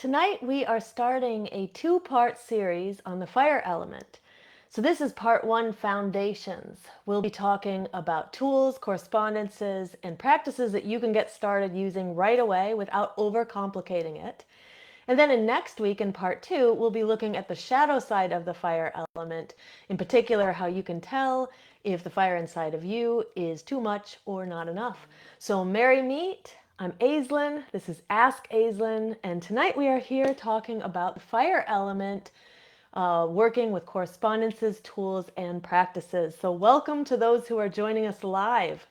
Tonight we are starting a two-part series on the fire element. So this is part one, foundations. We'll be talking about tools, correspondences, and practices that you can get started using right away without overcomplicating it. And then in next week, in part two, we'll be looking at the shadow side of the fire element, in particular, how you can tell if the fire inside of you is too much or not enough. So merry meet. I'm Aislin. This is Ask Aislin. And tonight we are here talking about the fire element, working with correspondences, tools, and practices. So welcome to those who are joining us live.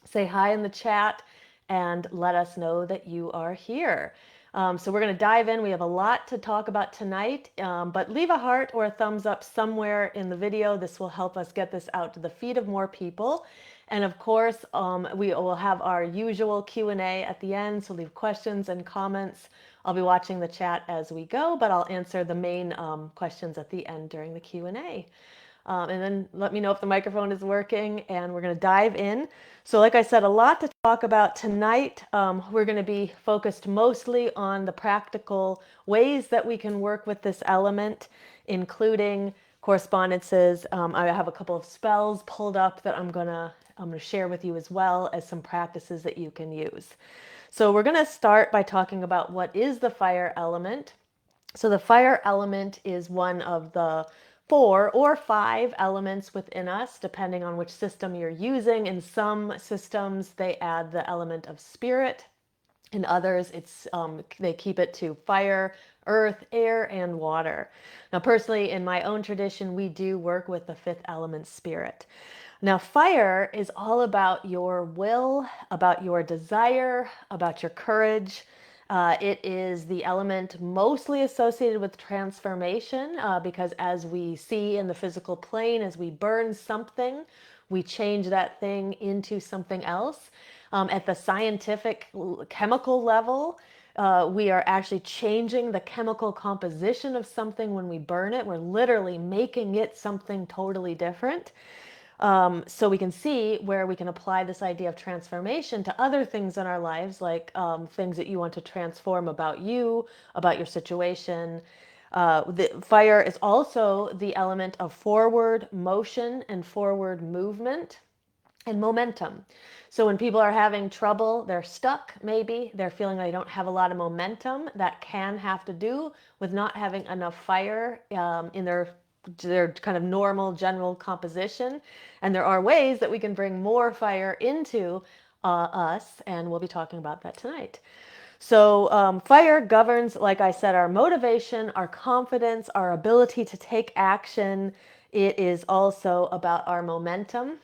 Say hi in the chat and let us know that you are here. So we're going to dive in. We have a lot to talk about tonight, but leave a heart or a thumbs up somewhere in the video. This will help us get this out to the feed of more people. And of course, we will have our usual Q&A at the end, so leave questions and comments. I'll be watching the chat as we go, but I'll answer the main questions at the end during the Q&A. And then let me know if the microphone is working, and we're going to dive in. So like I said, a lot to talk about tonight. We're going to be focused mostly on the practical ways that we can work with this element, including correspondences. I have a couple of spells pulled up that I'm going to share with you, as well as some practices that you can use. So we're going to start by talking about what is the fire element. So the fire element is one of the 4 or 5 elements within us, depending on which system you're using. In some systems, they add the element of spirit. In others, they keep it to fire, earth, air, and water. Now, personally, in my own tradition, we do work with the 5th element, spirit. Now, fire is all about your will, about your desire, about your courage. It is the element mostly associated with transformation, because as we see in the physical plane, as we burn something, we change that thing into something else. At the scientific chemical level, we are actually changing the chemical composition of something when we burn it. We're literally making it something totally different. So we can see where we can apply this idea of transformation to other things in our lives, like things that you want to transform about you, about your situation. The fire is also the element of forward motion and forward movement and momentum. So when people are having trouble, they're stuck, maybe they're feeling like they don't have a lot of momentum. That can have to do with not having enough fire in their kind of normal general composition. And there are ways that we can bring more fire into us, and we'll be talking about that tonight. So fire governs, like I said, our motivation, our confidence, our ability to take action. It is also about our momentum.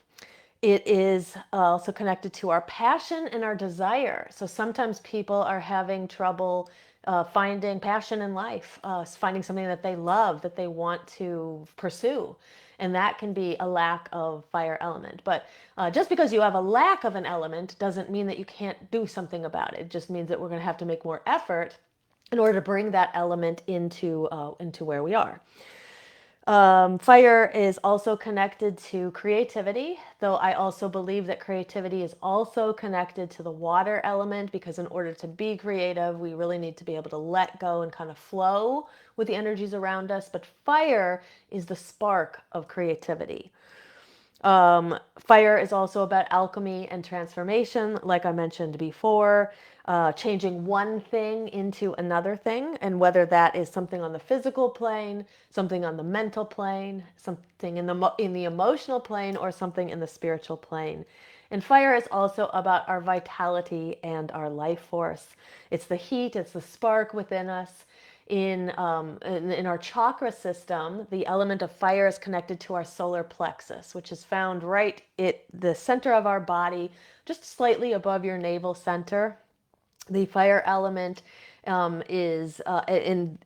It is also connected to our passion and our desire. So sometimes people are having trouble finding passion in life, finding something that they love, that they want to pursue. And that can be a lack of fire element. But just because you have a lack of an element doesn't mean that you can't do something about it. It just means that we're going to have to make more effort in order to bring that element into where we are. Fire is also connected to creativity, though I also believe that creativity is also connected to the water element, because in order to be creative, we really need to be able to let go and kind of flow with the energies around us. But fire is the spark of creativity. Fire is also about alchemy and transformation, like I mentioned before, changing one thing into another thing, and whether that is something on the physical plane, something on the mental plane, something in the emotional plane, or something in the spiritual plane. And fire is also about our vitality and our life force. It's the heat, it's the spark within us. In our chakra system, the element of fire is connected to our solar plexus, which is found right at the center of our body, just slightly above your navel center. The fire element is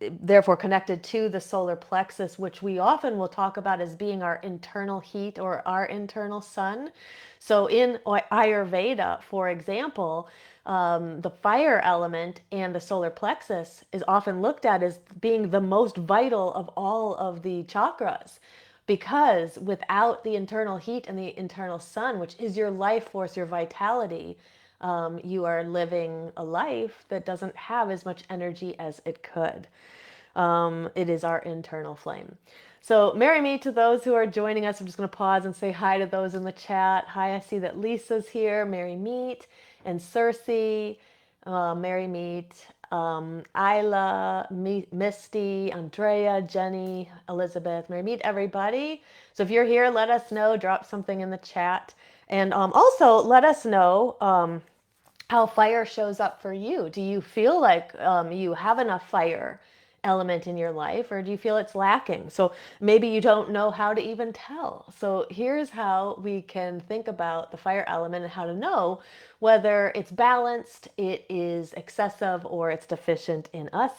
therefore connected to the solar plexus, which we often will talk about as being our internal heat or our internal sun. So in Ayurveda, for example, the fire element and the solar plexus is often looked at as being the most vital of all of the chakras, because without the internal heat and the internal sun, which is your life force, your vitality, you are living a life that doesn't have as much energy as it could. It is our internal flame. So, marry me to those who are joining us. I'm just going to pause and say hi to those in the chat. Hi, I see that Lisa's here. Mary Meet and Cersei, Mary Meet, Isla, Misty, Andrea, Jenny, Elizabeth. Mary Meet, everybody. So, if you're here, let us know. Drop something in the chat. And also, let us know how fire shows up for you. Do you feel like you have enough fire element in your life, or do you feel it's lacking? So maybe you don't know how to even tell. So here's how we can think about the fire element and how to know whether it's balanced, it is excessive, or it's deficient in us.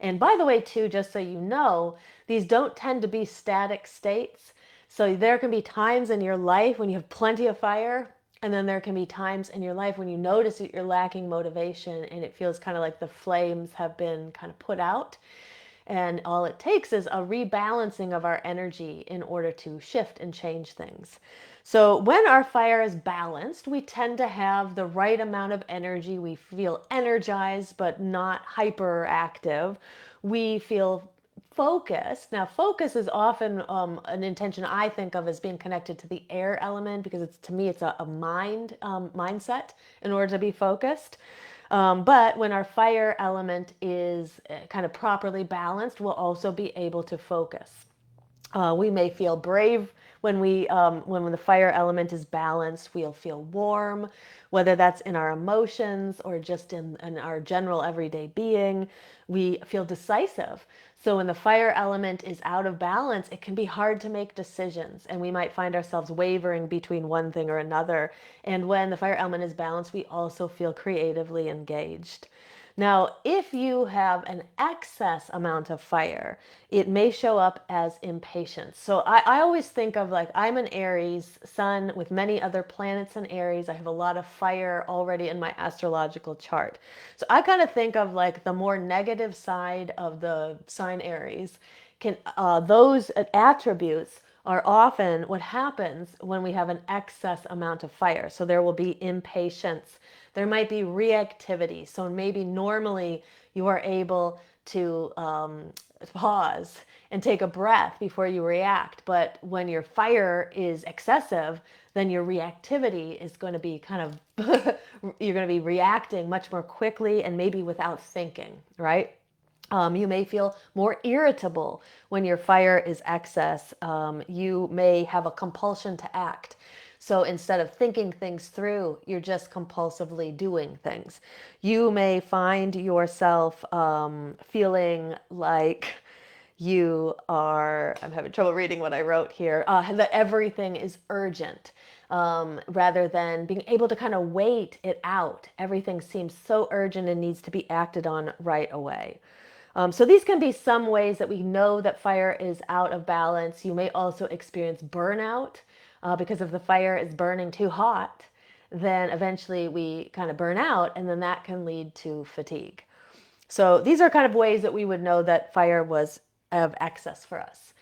And by the way, too, just so you know, these don't tend to be static states. So there can be times in your life when you have plenty of fire, and then there can be times in your life when you notice that you're lacking motivation and it feels kind of like the flames have been kind of put out. And all it takes is a rebalancing of our energy in order to shift and change things. So when our fire is balanced, we tend to have the right amount of energy. We feel energized, but not hyperactive. We feel focused. Now, focus is often an intention I think of as being connected to the air element, because it's, to me, it's a mindset in order to be focused. But when our fire element is kind of properly balanced, we'll also be able to focus. We may feel brave when the fire element is balanced. We'll feel warm, whether that's in our emotions or just in our general everyday being. We feel decisive. So when the fire element is out of balance, it can be hard to make decisions, and we might find ourselves wavering between one thing or another. And when the fire element is balanced, we also feel creatively engaged. Now, if you have an excess amount of fire, it may show up as impatience. So I always think of, like, I'm an Aries sun with many other planets in Aries. I have a lot of fire already in my astrological chart. So I kind of think of like the more negative side of the sign Aries. Those attributes are often what happens when we have an excess amount of fire. So there will be impatience. There might be reactivity. So maybe normally you are able to pause and take a breath before you react. But when your fire is excessive, then your reactivity is going to be kind of, you're going to be reacting much more quickly and maybe without thinking, right? You may feel more irritable when your fire is excess. You may have a compulsion to act. So instead of thinking things through, you're just compulsively doing things. You may find yourself feeling like I'm having trouble reading what I wrote here, that everything is urgent. Rather than being able to kind of wait it out. Everything seems so urgent and needs to be acted on right away. So these can be some ways that we know that fire is out of balance. You may also experience burnout because if the fire is burning too hot, then eventually we kind of burn out, and then that can lead to fatigue. So these are kind of ways that we would know that fire was of excess for us.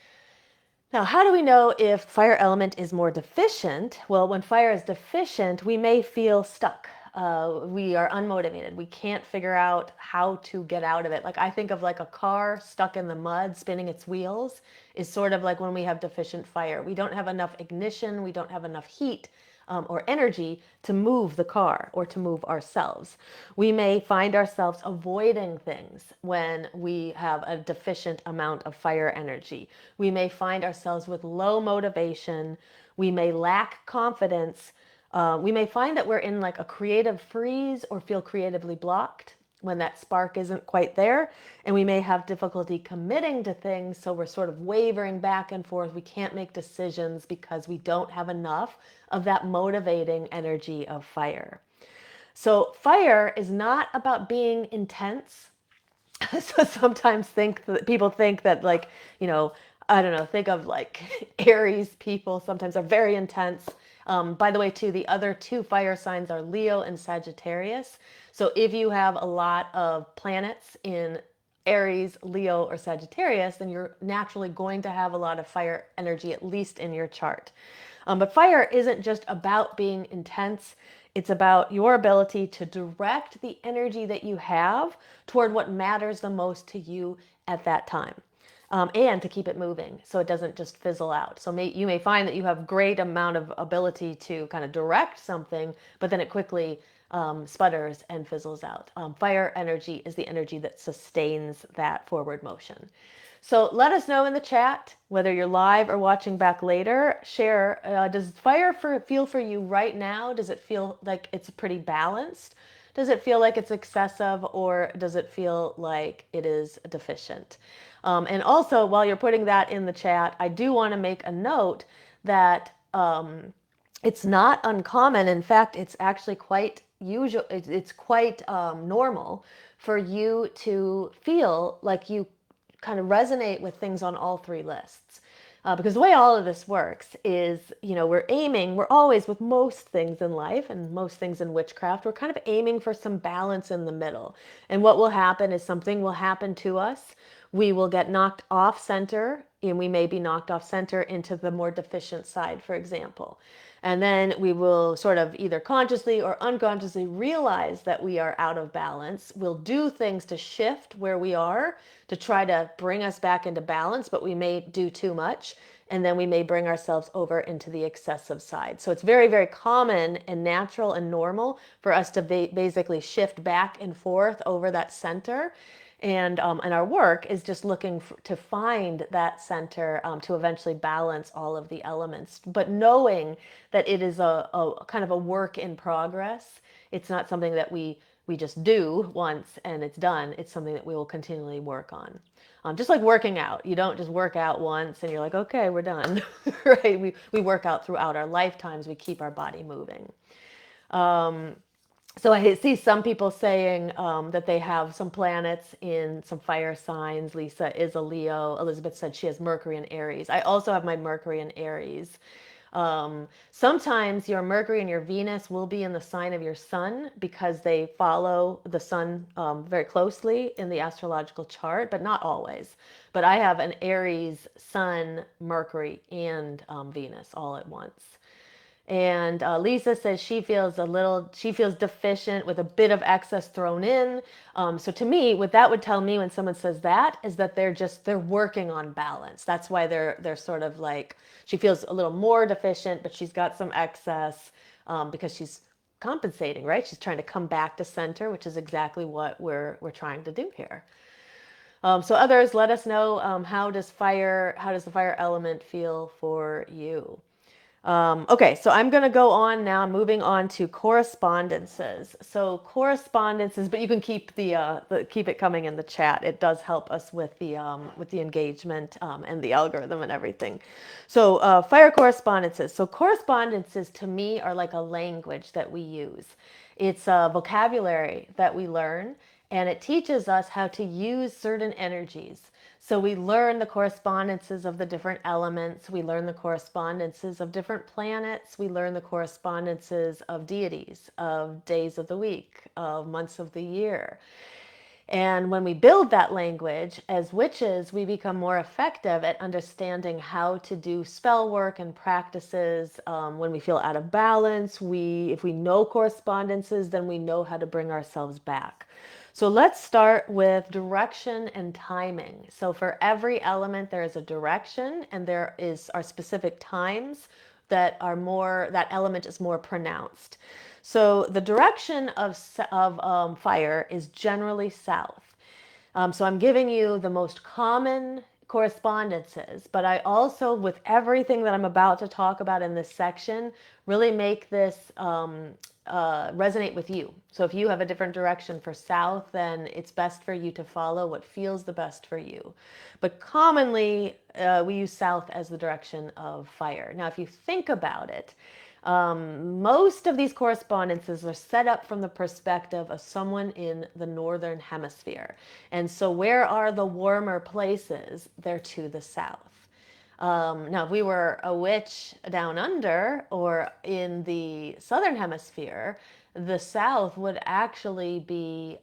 Now, how do we know if fire element is more deficient? Well, when fire is deficient, we may feel stuck. We are unmotivated. We can't figure out how to get out of it. Like, I think of like a car stuck in the mud, spinning its wheels, is sort of like when we have deficient fire. We don't have enough ignition. We don't have enough heat or energy to move the car or to move ourselves. We may find ourselves avoiding things when we have a deficient amount of fire energy. We may find ourselves with low motivation. We may lack confidence. We may find that we're in like a creative freeze or feel creatively blocked when that spark isn't quite there. And we may have difficulty committing to things, so we're sort of wavering back and forth. We can't make decisions because we don't have enough of that motivating energy of fire. So fire is not about being intense. So sometimes people think that, like, I don't know, think of like Aries people sometimes are very intense. By the way, too, the other two fire signs are Leo and Sagittarius. So if you have a lot of planets in Aries, Leo, or Sagittarius, then you're naturally going to have a lot of fire energy, at least in your chart. But fire isn't just about being intense. It's about your ability to direct the energy that you have toward what matters the most to you at that time. And to keep it moving so it doesn't just fizzle out. So you may find that you have great amount of ability to kind of direct something, but then it quickly sputters and fizzles out. Fire energy is the energy that sustains that forward motion. So let us know in the chat, whether you're live or watching back later. Share, does fire feel for you right now? Does it feel like it's pretty balanced? Does it feel like it's excessive, or does it feel like it is deficient? And also, while you're putting that in the chat, I do want to make a note that it's not uncommon. In fact, it's actually quite usual. It's quite normal for you to feel like you kind of resonate with things on all three lists. Because the way all of this works is, we're always, with most things in life and most things in witchcraft, we're kind of aiming for some balance in the middle. And what will happen is something will happen to us. We will get knocked off center, and we may be knocked off center into the more deficient side, for example. And then we will sort of either consciously or unconsciously realize that we are out of balance. We'll do things to shift where we are to try to bring us back into balance, but we may do too much. And then we may bring ourselves over into the excessive side. So it's very, very common and natural and normal for us to basically shift back and forth over that center. And our work is just looking to find that center to eventually balance all of the elements. But knowing that it is a kind of a work in progress. It's not something that we just do once and it's done. It's something that we will continually work on. Just like working out. You don't just work out once and you're like, okay, we're done. Right? We work out throughout our lifetimes. We keep our body moving. So I see some people saying that they have some planets in some fire signs. Lisa is a Leo. Elizabeth said she has Mercury in Aries. I also have my Mercury in Aries. Sometimes your Mercury and your Venus will be in the sign of your sun because they follow the sun very closely in the astrological chart, but not always. But I have an Aries sun, Mercury, and Venus all at once. And Lisa says she feels deficient with a bit of excess thrown in. So to me, what that would tell me when someone says that is that they're working on balance. That's why they're sort of like, she feels a little more deficient, but she's got some excess because she's compensating, right? She's trying to come back to center, which is exactly what we're trying to do here. So others, let us know how does the fire element feel for you? Okay, so I'm going to go on now, moving on to correspondences. So correspondences, but you can keep keep it coming in the chat. It does help us with the engagement and the algorithm and everything. So fire correspondences. So correspondences to me are like a language that we use. It's a vocabulary that we learn, and it teaches us how to use certain energies. So we learn the correspondences of the different elements. We learn the correspondences of different planets. We learn the correspondences of deities, of days of the week, of months of the year. And when we build that language as witches, we become more effective at understanding how to do spell work and practices. When we feel out of balance, if we know correspondences, then we know how to bring ourselves back. So let's start with direction and timing. So for every element, there is a direction, and there are specific times that element is more pronounced. So the direction of fire is generally south. So I'm giving you the most common correspondences, but I also, with everything that I'm about to talk about in this section, really make this resonate with you. So if you have a different direction for south, then it's best for you to follow what feels the best for you. But commonly, we use south as the direction of fire. Now, if you think about it, most of these correspondences are set up from the perspective of someone in the northern hemisphere. And so where are the warmer places? They're to the south. Now, if we were a witch down under or in the southern hemisphere, the south would actually be,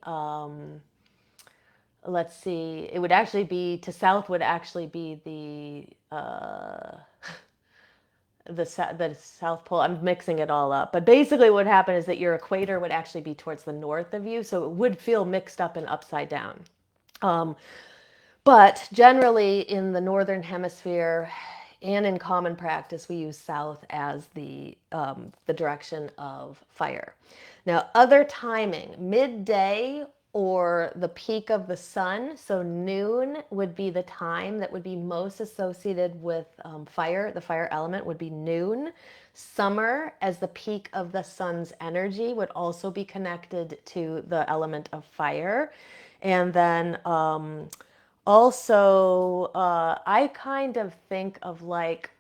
let's see, it would actually be, to south would actually be the South Pole. I'm mixing it all up. But basically what would happen is that your equator would actually be towards the north of you. So it would feel mixed up and upside down. Um, but generally in the northern hemisphere and in common practice, we use south as the direction of fire. Now, other timing, midday or the peak of the sun, so noon would be the time that would be most associated with fire. The fire element would be noon. Summer, as the peak of the sun's energy, would also be connected to the element of fire. And then also, I kind of think of like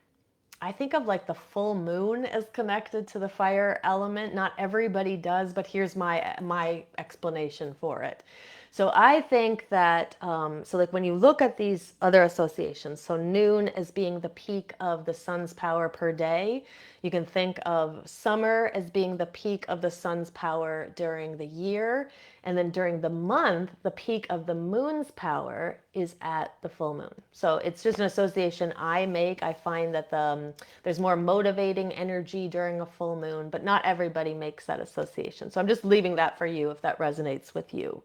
the full moon as connected to the fire element. Not everybody does, but here's my explanation for it. So I think that so like when you look at these other associations, so noon as being the peak of the sun's power per day, you can think of summer as being the peak of the sun's power during the year, and then during the month, the peak of the moon's power is at the full moon. So it's just an association I make. I find that there's more motivating energy during a full moon, but not everybody makes that association. So I'm just leaving that for you if that resonates with you.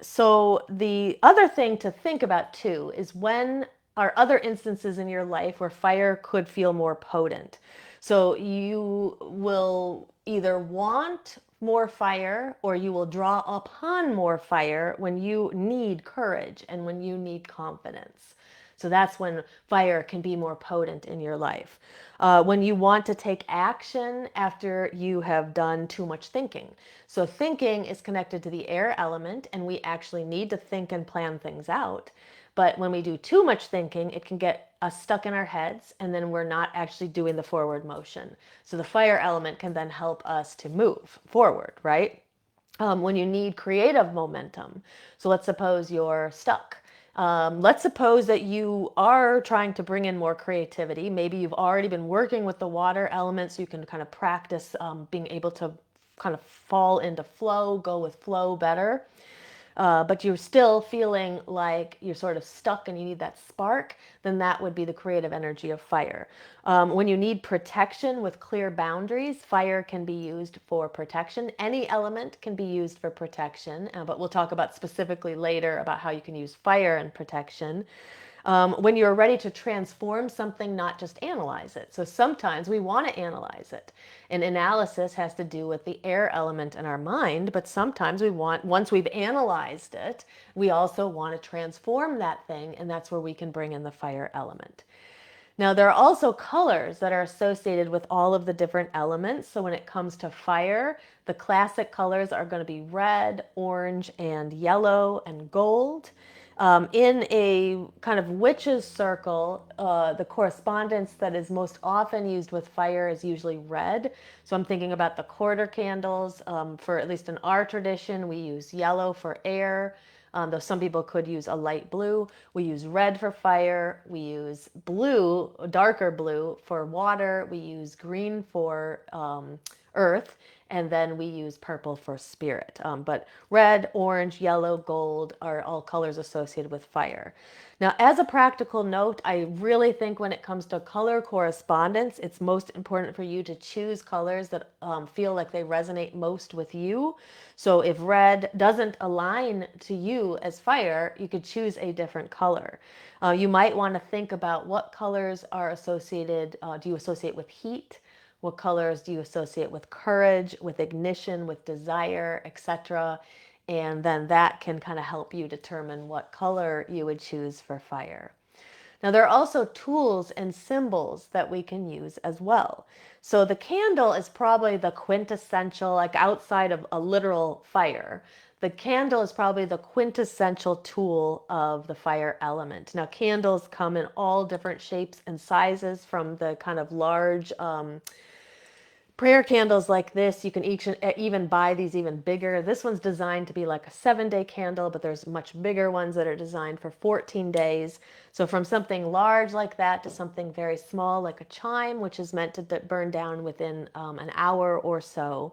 So the other thing to think about too is when are other instances in your life where fire could feel more potent. So you will either want more fire or you will draw upon more fire when you need courage and when you need confidence. So that's when fire can be more potent in your life. When you want to take action after you have done too much thinking. So thinking is connected to the air element, and we actually need to think and plan things out. But when we do too much thinking, it can get us stuck in our heads, and then we're not actually doing the forward motion. So the fire element can then help us to move forward, right? When you need creative momentum. So let's suppose you're stuck. Let's suppose that you are trying to bring in more creativity. Maybe you've already been working with the water elements. So you can kind of practice being able to kind of fall into flow, go with flow better. But you're still feeling like you're sort of stuck and you need that spark, then that would be the creative energy of fire. When you need protection with clear boundaries, fire can be used for protection. Any element can be used for protection, but we'll talk about specifically later about how you can use fire and protection. When you're ready to transform something, not just analyze it. So sometimes we want to analyze it. And analysis has to do with the air element in our mind, but sometimes we want, once we've analyzed it, we also want to transform that thing, and that's where we can bring in the fire element. Now, there are also colors that are associated with all of the different elements. So when it comes to fire, the classic colors are going to be red, orange, and yellow, and gold. In a kind of witch's circle, the correspondence that is most often used with fire is usually red. So I'm thinking about the quarter candles. For at least in our tradition, we use yellow for air. Though some people could use a light blue. We use red for fire. We use blue, darker blue for water. We use green for earth. And then we use purple for spirit. But red, orange, yellow, gold are all colors associated with fire. Now, as a practical note, I really think when it comes to color correspondence, it's most important for you to choose colors that feel like they resonate most with you. So if red doesn't align to you as fire, you could choose a different color. You might want to think about what colors are associated, do you associate with heat? What colors do you associate with courage, with ignition, with desire, etc.? And then that can kind of help you determine what color you would choose for fire. Now, there are also tools and symbols that we can use as well. So the candle is probably the quintessential, like outside of a literal fire, the candle is probably the quintessential tool of the fire element. Now, candles come in all different shapes and sizes, from the kind of large prayer candles like this. You can even buy these even bigger. This one's designed to be like a 7-day candle, but there's much bigger ones that are designed for 14 days. So from something large like that to something very small like a chime, which is meant to burn down within an hour or so.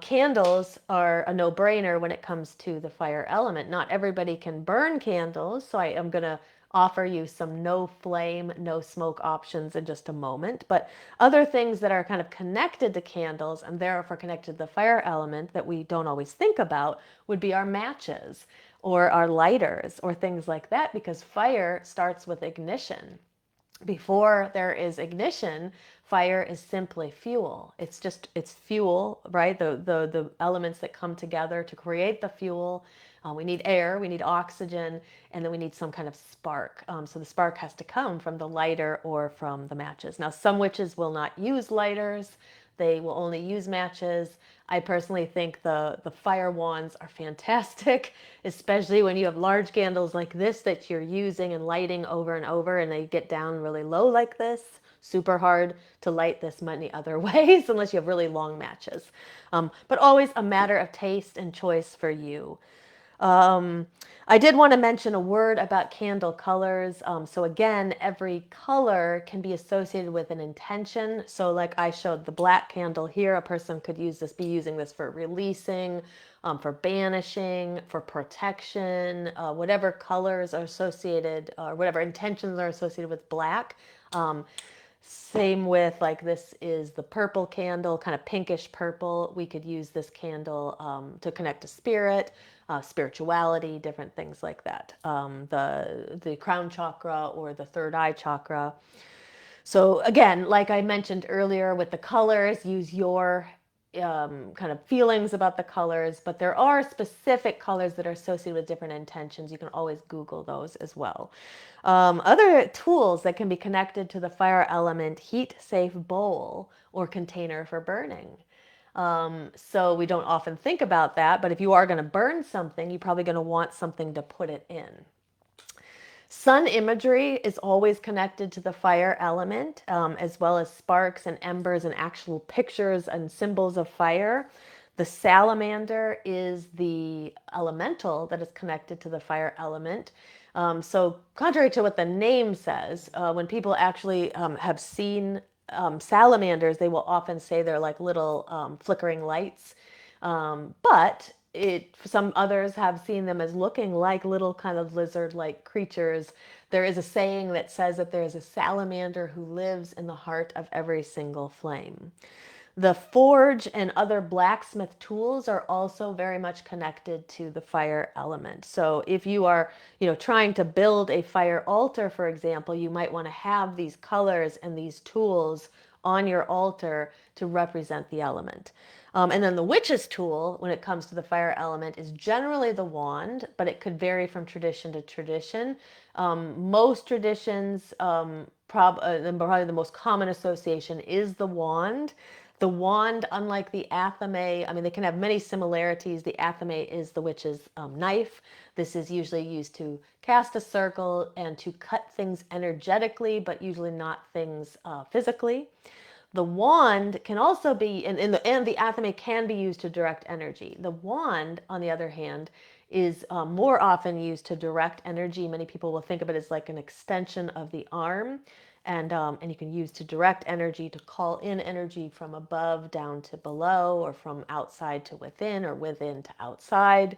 Candles are a no-brainer when it comes to the fire element. Not everybody can burn candles, so I am going to offer you some no flame, no smoke options in just a moment. But other things that are kind of connected to candles and therefore connected to the fire element that we don't always think about would be our matches or our lighters or things like that, because fire starts with ignition. Before there is ignition, fire is simply fuel. It's fuel, right? The elements that come together to create the fuel. We need air, we need oxygen, and then we need some kind of spark. So the spark has to come from the lighter or from the matches. Now, some witches will not use lighters. They will only use matches. I personally think the fire wands are fantastic, especially when you have large candles like this that you're using and lighting over and over, and they get down really low like this. Super hard to light this many other ways unless you have really long matches. But always a matter of taste and choice for you. Um, I did want to mention a word about candle colors. So again, every color can be associated with an intention. So like I showed the black candle here, a person could be using this for releasing, for banishing, for protection, whatever colors are associated, or whatever intentions are associated with black. Same with, like, this is the purple candle, kind of pinkish purple. We could use this candle to connect to spirit, spirituality, different things like that. The crown chakra or the third eye chakra. So again, like I mentioned earlier with the colors, use your kind of feelings about the colors, but there are specific colors that are associated with different intentions. You can always Google those as well. Other tools that can be connected to the fire element: heat-safe bowl or container for burning. So we don't often think about that, but if you are going to burn something, you're probably going to want something to put it in. Sun imagery is always connected to the fire element, as well as sparks and embers and actual pictures and symbols of fire. The salamander is the elemental that is connected to the fire element. So contrary to what the name says, when people actually have seen salamanders, they will often say they're like little flickering lights. But some others have seen them as looking like little kind of lizard-like creatures. There is a saying that says that there is a salamander who lives in the heart of every single flame. The forge and other blacksmith tools are also very much connected to the fire element. So if you are, trying to build a fire altar, for example, you might want to have these colors and these tools on your altar to represent the element. And then the witch's tool, when it comes to the fire element, is generally the wand, but it could vary from tradition to tradition. Most traditions, probably the most common association is the wand. The wand, unlike the athame, I mean, they can have many similarities. The athame is the witch's knife. This is usually used to cast a circle and to cut things energetically, but usually not things physically. The wand can also be, and the athame can be used to direct energy. The wand, on the other hand, is more often used to direct energy. Many people will think of it as like an extension of the arm, and you can use to direct energy, to call in energy from above down to below, or from outside to within, or within to outside.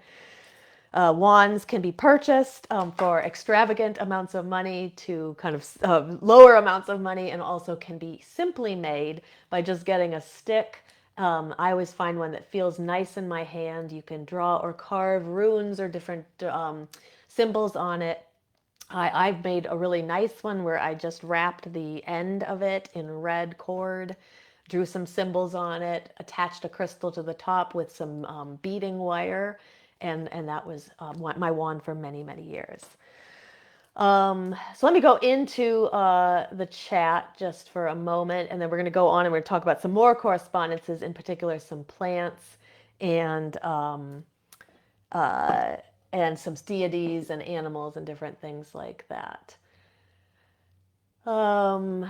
Wands can be purchased for extravagant amounts of money to kind of lower amounts of money, and also can be simply made by just getting a stick. I always find one that feels nice in my hand. You can draw or carve runes or different symbols on it. I've made a really nice one where I just wrapped the end of it in red cord, drew some symbols on it, attached a crystal to the top with some beading wire, and that was my wand for many, many years. So let me go into the chat just for a moment, and then we're going to go on and we're going to talk about some more correspondences, in particular some plants and some deities and animals and different things like that. So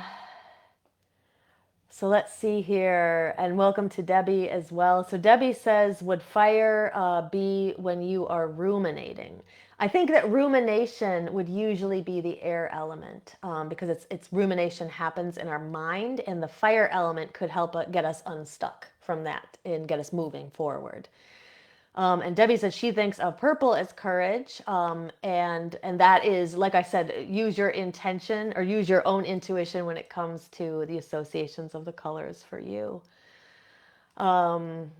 let's see here, and welcome to Debbie as well. So Debbie says, would fire be when you are ruminating? I think that rumination would usually be the air element, because it's rumination happens in our mind, and the fire element could help get us unstuck from that and get us moving forward. And Debbie says she thinks of purple as courage, and that is, like I said, use your intention or use your own intuition when it comes to the associations of the colors for you. Um,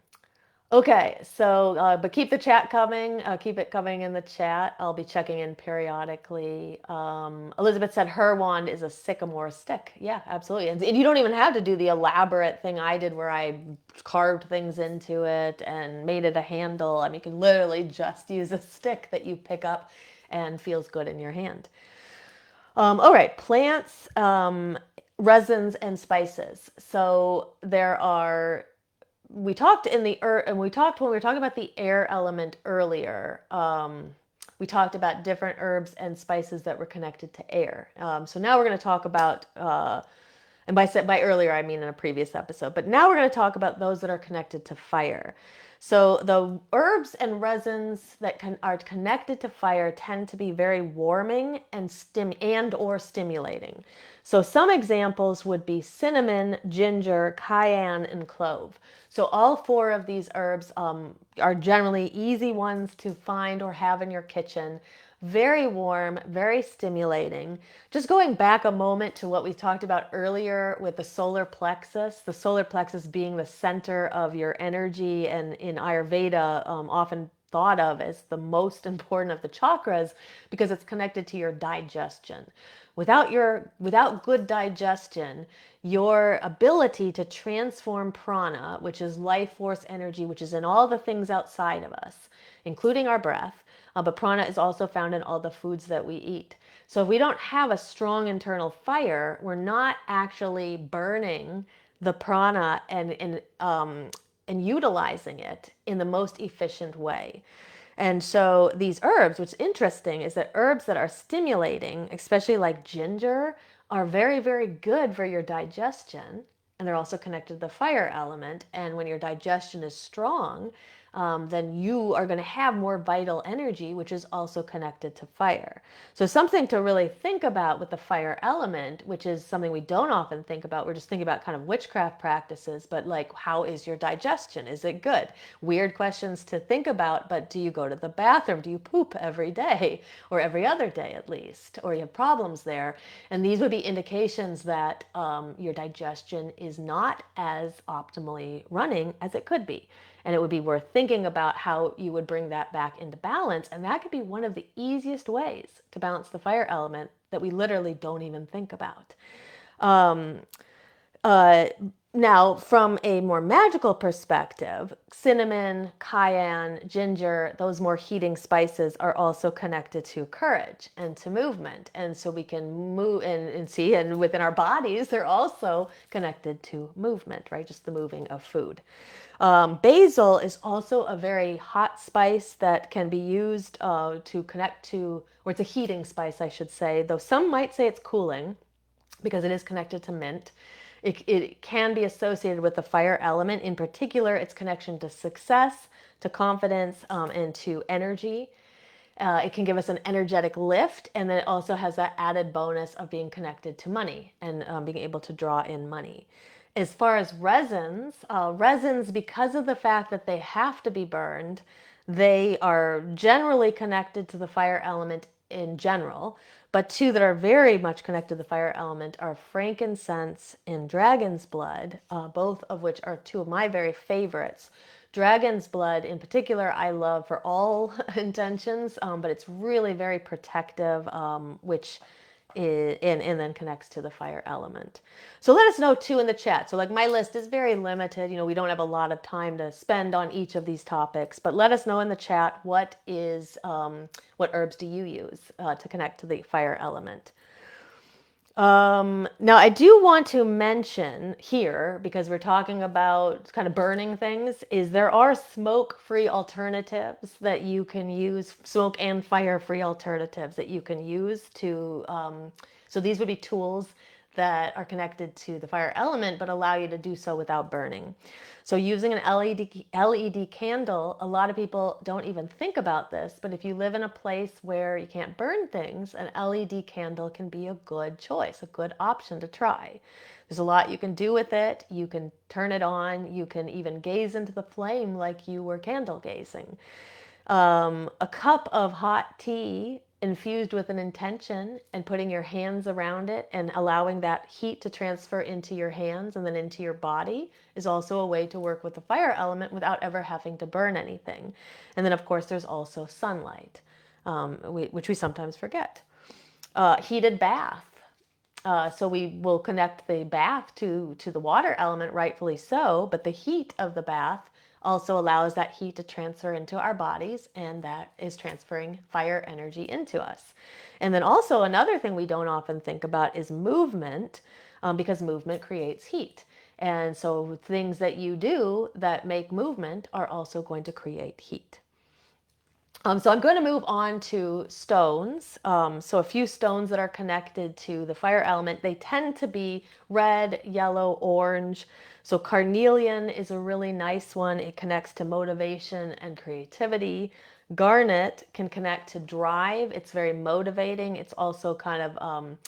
Okay, so, but keep the chat coming. Keep it coming in the chat. I'll be checking in periodically. Elizabeth said her wand is a sycamore stick. Yeah, absolutely. And you don't even have to do the elaborate thing I did where I carved things into it and made it a handle. I mean, you can literally just use a stick that you pick up and feels good in your hand. All right, plants, resins, and spices. So there are we talked in the earth, and we talked when we were talking about the air element earlier. We talked about different herbs and spices that were connected to air. So now we're going to talk about, and by earlier I mean in a previous episode. But now we're going to talk about those that are connected to fire. So the herbs and resins that are connected to fire tend to be very warming and or stimulating. So some examples would be cinnamon, ginger, cayenne, and clove. So all four of these herbs are generally easy ones to find or have in your kitchen. Very warm, very stimulating. Just going back a moment to what we talked about earlier with the solar plexus being the center of your energy, and in Ayurveda, often thought of as the most important of the chakras because it's connected to your digestion. Without good digestion, your ability to transform prana, which is life force energy, which is in all the things outside of us, including our breath, but prana is also found in all the foods that we eat. So if we don't have a strong internal fire, we're not actually burning the prana and utilizing it in the most efficient way. And so these herbs, what's interesting is that herbs that are stimulating, especially like ginger, are very, very good for your digestion. And they're also connected to the fire element. And when your digestion is strong, then you are going to have more vital energy, which is also connected to fire. So something to really think about with the fire element, which is something we don't often think about. We're just thinking about kind of witchcraft practices, but like, how is your digestion? Is it good? Weird questions to think about, but do you go to the bathroom? Do you poop every day or every other day at least? Or you have problems there? And these would be indications that your digestion is not as optimally running as it could be. And it would be worth thinking about how you would bring that back into balance. And that could be one of the easiest ways to balance the fire element that we literally don't even think about. Um, uh, Now, from a more magical perspective, cinnamon, cayenne, ginger, those more heating spices are also connected to courage and to movement. And so we can move and see, and within our bodies, they're also connected to movement, right? Just the moving of food. Basil is also a very hot spice that can be used to connect to, or it's a heating spice, I should say, though some might say it's cooling because it is connected to mint. It can be associated with the fire element, in particular, its connection to success, to confidence, and to energy. It can give us an energetic lift, and then it also has that added bonus of being connected to money and being able to draw in money. As far as resins, because of the fact that they have to be burned, they are generally connected to the fire element in general. But two that are very much connected to the fire element are frankincense and dragon's blood, both of which are two of my very favorites. Dragon's blood, in particular, I love for all intentions, but it's really very protective, which and then connects to the fire element. So let us know too in the chat. So like my list is very limited. You know, we don't have a lot of time to spend on each of these topics, but let us know in the chat what herbs do you use to connect to the fire element. Now, I do want to mention here, because we're talking about kind of burning things, is there are smoke-free alternatives that you can use, smoke and fire-free alternatives that you can use to, so these would be tools that are connected to the fire element, but allow you to do so without burning. So using an LED candle, a lot of people don't even think about this, but if you live in a place where you can't burn things, an LED candle can be a good choice, a good option to try. There's a lot you can do with it. You can turn it on. You can even gaze into the flame like you were candle gazing. A cup of hot tea infused with an intention and putting your hands around it and allowing that heat to transfer into your hands and then into your body is also a way to work with the fire element without ever having to burn anything. And then, of course, there's also sunlight, which we sometimes forget. Heated bath. So we will connect the bath to the water element, rightfully so, but the heat of the bath also allows that heat to transfer into our bodies, and that is transferring fire energy into us. And then also another thing we don't often think about is movement, because movement creates heat. And so things that you do that make movement are also going to create heat. So I'm going to move on to stones. So a few stones that are connected to the fire element, they tend to be red, yellow, orange. So carnelian is a really nice one. It connects to motivation and creativity. Garnet can connect to drive. It's very motivating. It's also kind of,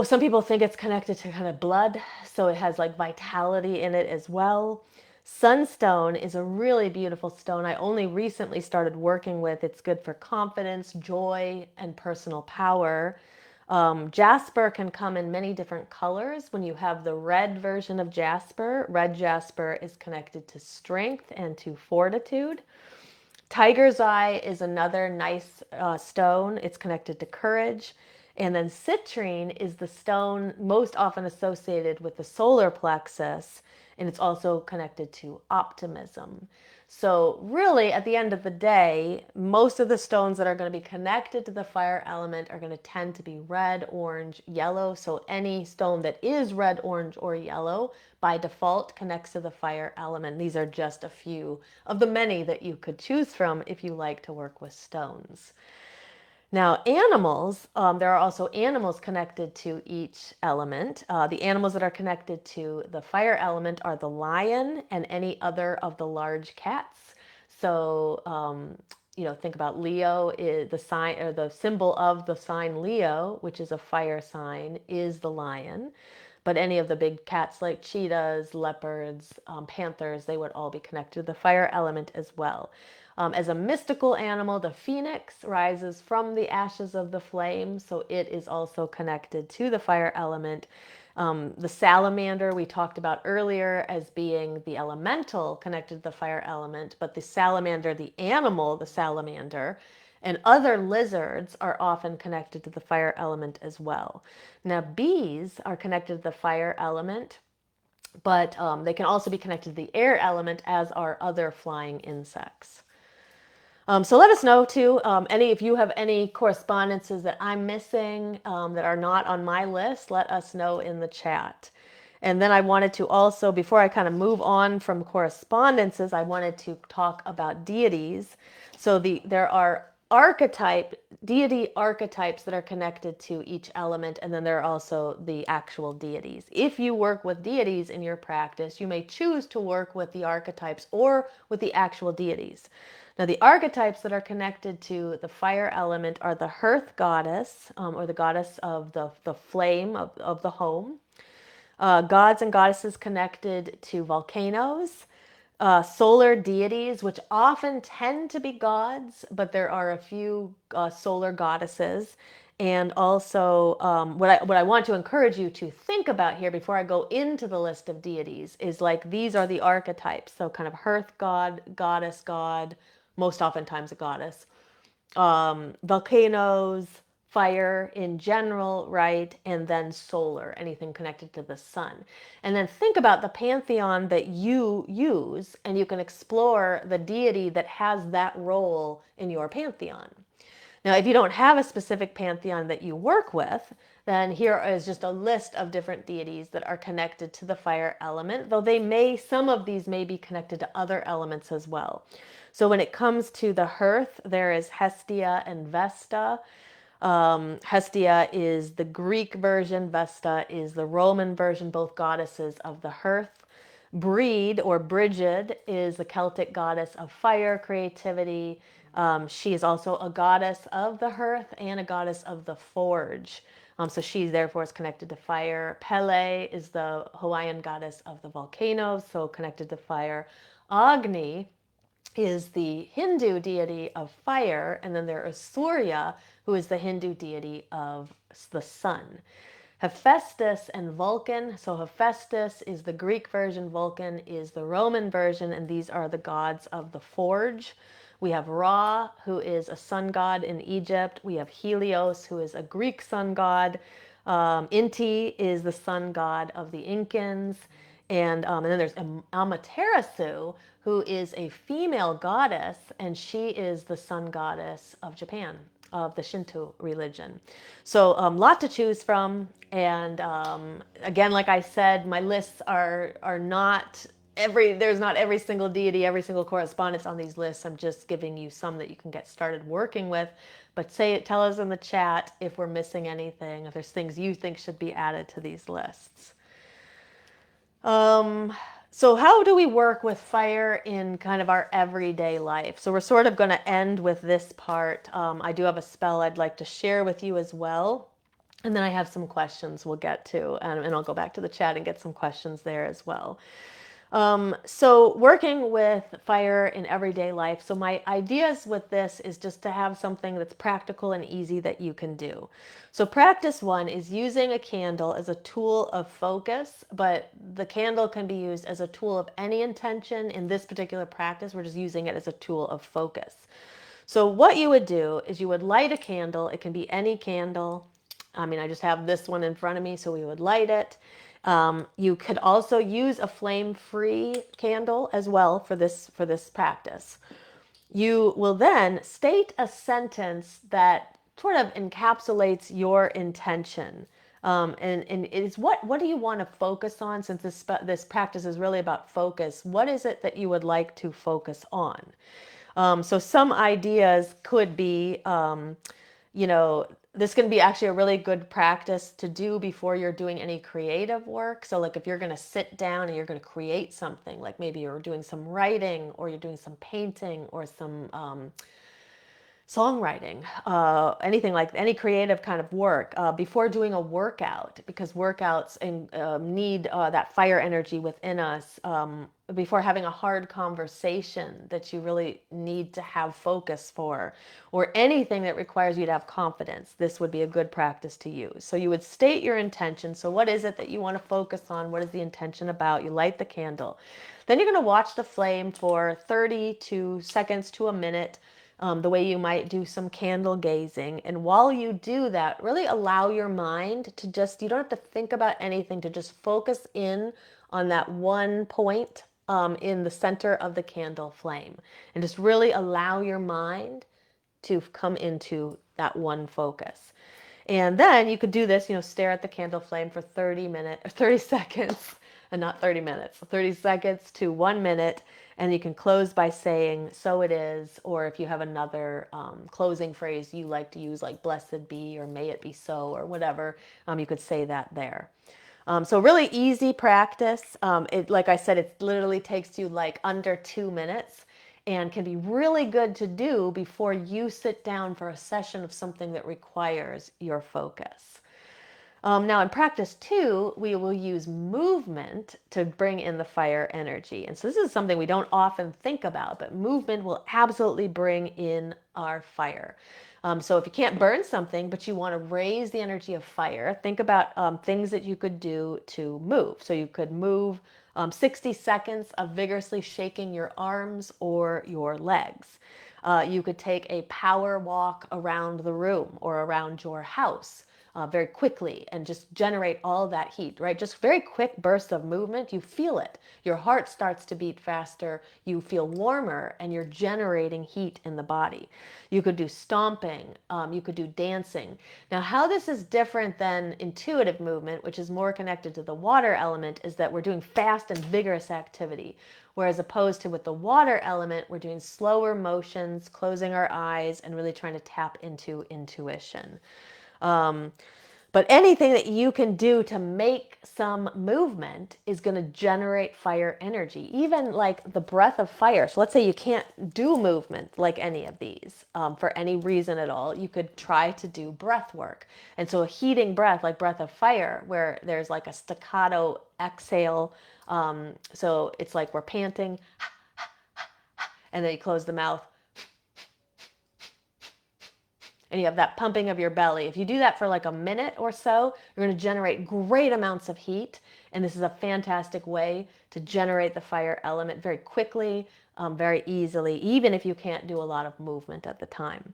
some people think it's connected to kind of blood. So it has like vitality in it as well. Sunstone is a really beautiful stone I only recently started working with. It's good for confidence, joy, and personal power. Jasper can come in many different colors. When you have the red version of jasper, red jasper is connected to strength and to fortitude. Tiger's eye is another nice stone. It's connected to courage. And then citrine is the stone most often associated with the solar plexus, and it's also connected to optimism. So really, at the end of the day, most of the stones that are going to be connected to the fire element are going to tend to be red, orange, yellow. So any stone that is red, orange, or yellow by default connects to the fire element. These are just a few of the many that you could choose from if you like to work with stones. Now, animals, there are also animals connected to each element. The animals that are connected to the fire element are the lion and any other of the large cats. So, think about Leo, is the sign or the symbol of the sign Leo, which is a fire sign, is the lion. But any of the big cats like cheetahs, leopards, panthers, they would all be connected to the fire element as well. As a mystical animal, the phoenix rises from the ashes of the flame, so it is also connected to the fire element. The salamander we talked about earlier as being the elemental connected to the fire element, but the salamander, the animal, the salamander, and other lizards are often connected to the fire element as well. Now, bees are connected to the fire element, but they can also be connected to the air element, as are other flying insects. So let us know too, if you have any correspondences that I'm missing that are not on my list, let us know in the chat. And then I wanted to also, before I kind of move on from correspondences, I wanted to talk about deities. So there are deity archetypes that are connected to each element, and then there are also the actual deities. If you work with deities in your practice, you may choose to work with the archetypes or with the actual deities. Now, the archetypes that are connected to the fire element are the hearth goddess, or the goddess of the flame of the home. Gods and goddesses connected to volcanoes. Solar deities, which often tend to be gods, but there are a few solar goddesses. And also, what I want to encourage you to think about here before I go into the list of deities is like these are the archetypes. So kind of hearth god, goddess god, most oftentimes a goddess. Volcanoes, fire in general, right? And then solar, anything connected to the sun. And then think about the pantheon that you use, and you can explore the deity that has that role in your pantheon. Now, if you don't have a specific pantheon that you work with, then here is just a list of different deities that are connected to the fire element, though some of these may be connected to other elements as well. So when it comes to the hearth, there is Hestia and Vesta. Hestia is the Greek version, Vesta is the Roman version, both goddesses of the hearth. Breed or Brigid is the Celtic goddess of fire, creativity. She is also a goddess of the hearth and a goddess of the forge. So she therefore is connected to fire. Pele is the Hawaiian goddess of the volcanoes, so connected to fire. Agni is the Hindu deity of fire, and then there is Surya, who is the Hindu deity of the sun. Hephaestus and Vulcan. So Hephaestus is the Greek version, Vulcan is the Roman version, and these are the gods of the forge. We have Ra, who is a sun god in Egypt. We have Helios, who is a Greek sun god. Inti is the sun god of the Incans. And then there's Amaterasu, who is a female goddess, and she is the sun goddess of Japan, of the Shinto religion. So a lot to choose from. And again, like I said, my lists are not there's not every single deity, every single correspondence on these lists. I'm just giving you some that you can get started working with. But tell us in the chat if we're missing anything, if there's things you think should be added to these lists. So how do we work with fire in kind of our everyday life? So we're sort of going to end with this part. I do have a spell I'd like to share with you as well. And then I have some questions we'll get to, and I'll go back to the chat and get some questions there as well. So working with fire in everyday life. So my ideas with this is just to have something that's practical and easy that you can do. So practice one is using a candle as a tool of focus, but the candle can be used as a tool of any intention. In this particular practice, we're just using it as a tool of focus. So what you would do is you would light a candle. It can be any candle. I mean, I just have this one in front of me, so we would light it. You could also use a flame-free candle as well for this practice. You will then state a sentence that sort of encapsulates your intention. And it is what do you want to focus on, since this practice is really about focus. What is it that you would like to focus on? So some ideas could be, this can be actually a really good practice to do before you're doing any creative work. So like if you're going to sit down and you're going to create something, like maybe you're doing some writing or you're doing some painting or some songwriting, anything like any creative kind of work, before doing a workout, because workouts need that fire energy within us, before having a hard conversation that you really need to have focus for, or anything that requires you to have confidence. This would be a good practice to use. So you would state your intention. So what is it that you want to focus on? What is the intention about? You light the candle. Then you're going to watch the flame for 30 seconds to a minute, the way you might do some candle gazing. And while you do that, really allow your mind to just, you don't have to think about anything, to just focus in on that one point in the center of the candle flame. And just really allow your mind to come into that one focus. And then you could do this, stare at the candle flame for 30 seconds, and not 30 minutes, 30 seconds to 1 minute. And you can close by saying, so it is, or if you have another closing phrase you like to use, like blessed be, or may it be so, or whatever, you could say that there. So really easy practice. Like I said, it literally takes you like under 2 minutes and can be really good to do before you sit down for a session of something that requires your focus. Now in practice 2, we will use movement to bring in the fire energy. And so this is something we don't often think about, but movement will absolutely bring in our fire. So if you can't burn something, but you want to raise the energy of fire, think about things that you could do to move. So you could move 60 seconds of vigorously shaking your arms or your legs. You could take a power walk around the room or around your house. very quickly and just generate all that heat, right? Just very quick bursts of movement. You feel it. Your heart starts to beat faster. You feel warmer and you're generating heat in the body. You could do stomping. You could do dancing. Now, how this is different than intuitive movement, which is more connected to the water element, is that we're doing fast and vigorous activity. Whereas opposed to with the water element, we're doing slower motions, closing our eyes, and really trying to tap into intuition. But anything that you can do to make some movement is going to generate fire energy, even like the breath of fire. So let's say you can't do movement like any of these for any reason at all. You could try to do breath work. And so a heating breath, like breath of fire, where there's like a staccato exhale. So it's like we're panting, and then you close the mouth, and you have that pumping of your belly. If you do that for like a minute or so, you're going to generate great amounts of heat. And this is a fantastic way to generate the fire element very quickly, very easily, even if you can't do a lot of movement at the time.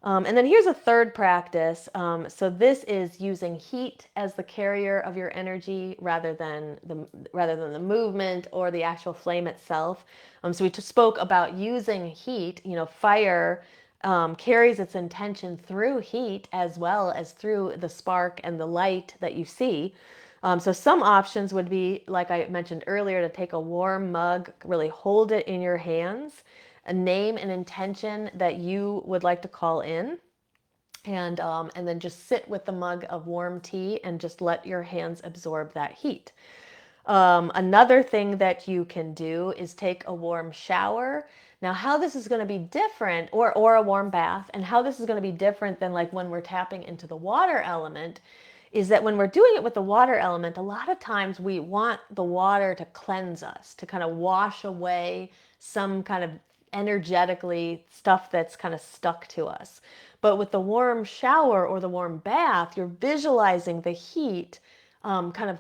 And then here's a third practice. So this is using heat as the carrier of your energy rather than the movement or the actual flame itself. So we spoke about using heat. Fire carries its intention through heat as well as through the spark and the light that you see. So some options would be, like I mentioned earlier, to take a warm mug, really hold it in your hands, a name and intention that you would like to call in, and then just sit with the mug of warm tea and just let your hands absorb that heat. Another thing that you can do is take a warm shower. Now, how this is going to be different, or a warm bath, and how this is going to be different than like when we're tapping into the water element, is that when we're doing it with the water element, a lot of times we want the water to cleanse us, to kind of wash away some kind of energetically stuff that's kind of stuck to us. But with the warm shower or the warm bath, you're visualizing the heat kind of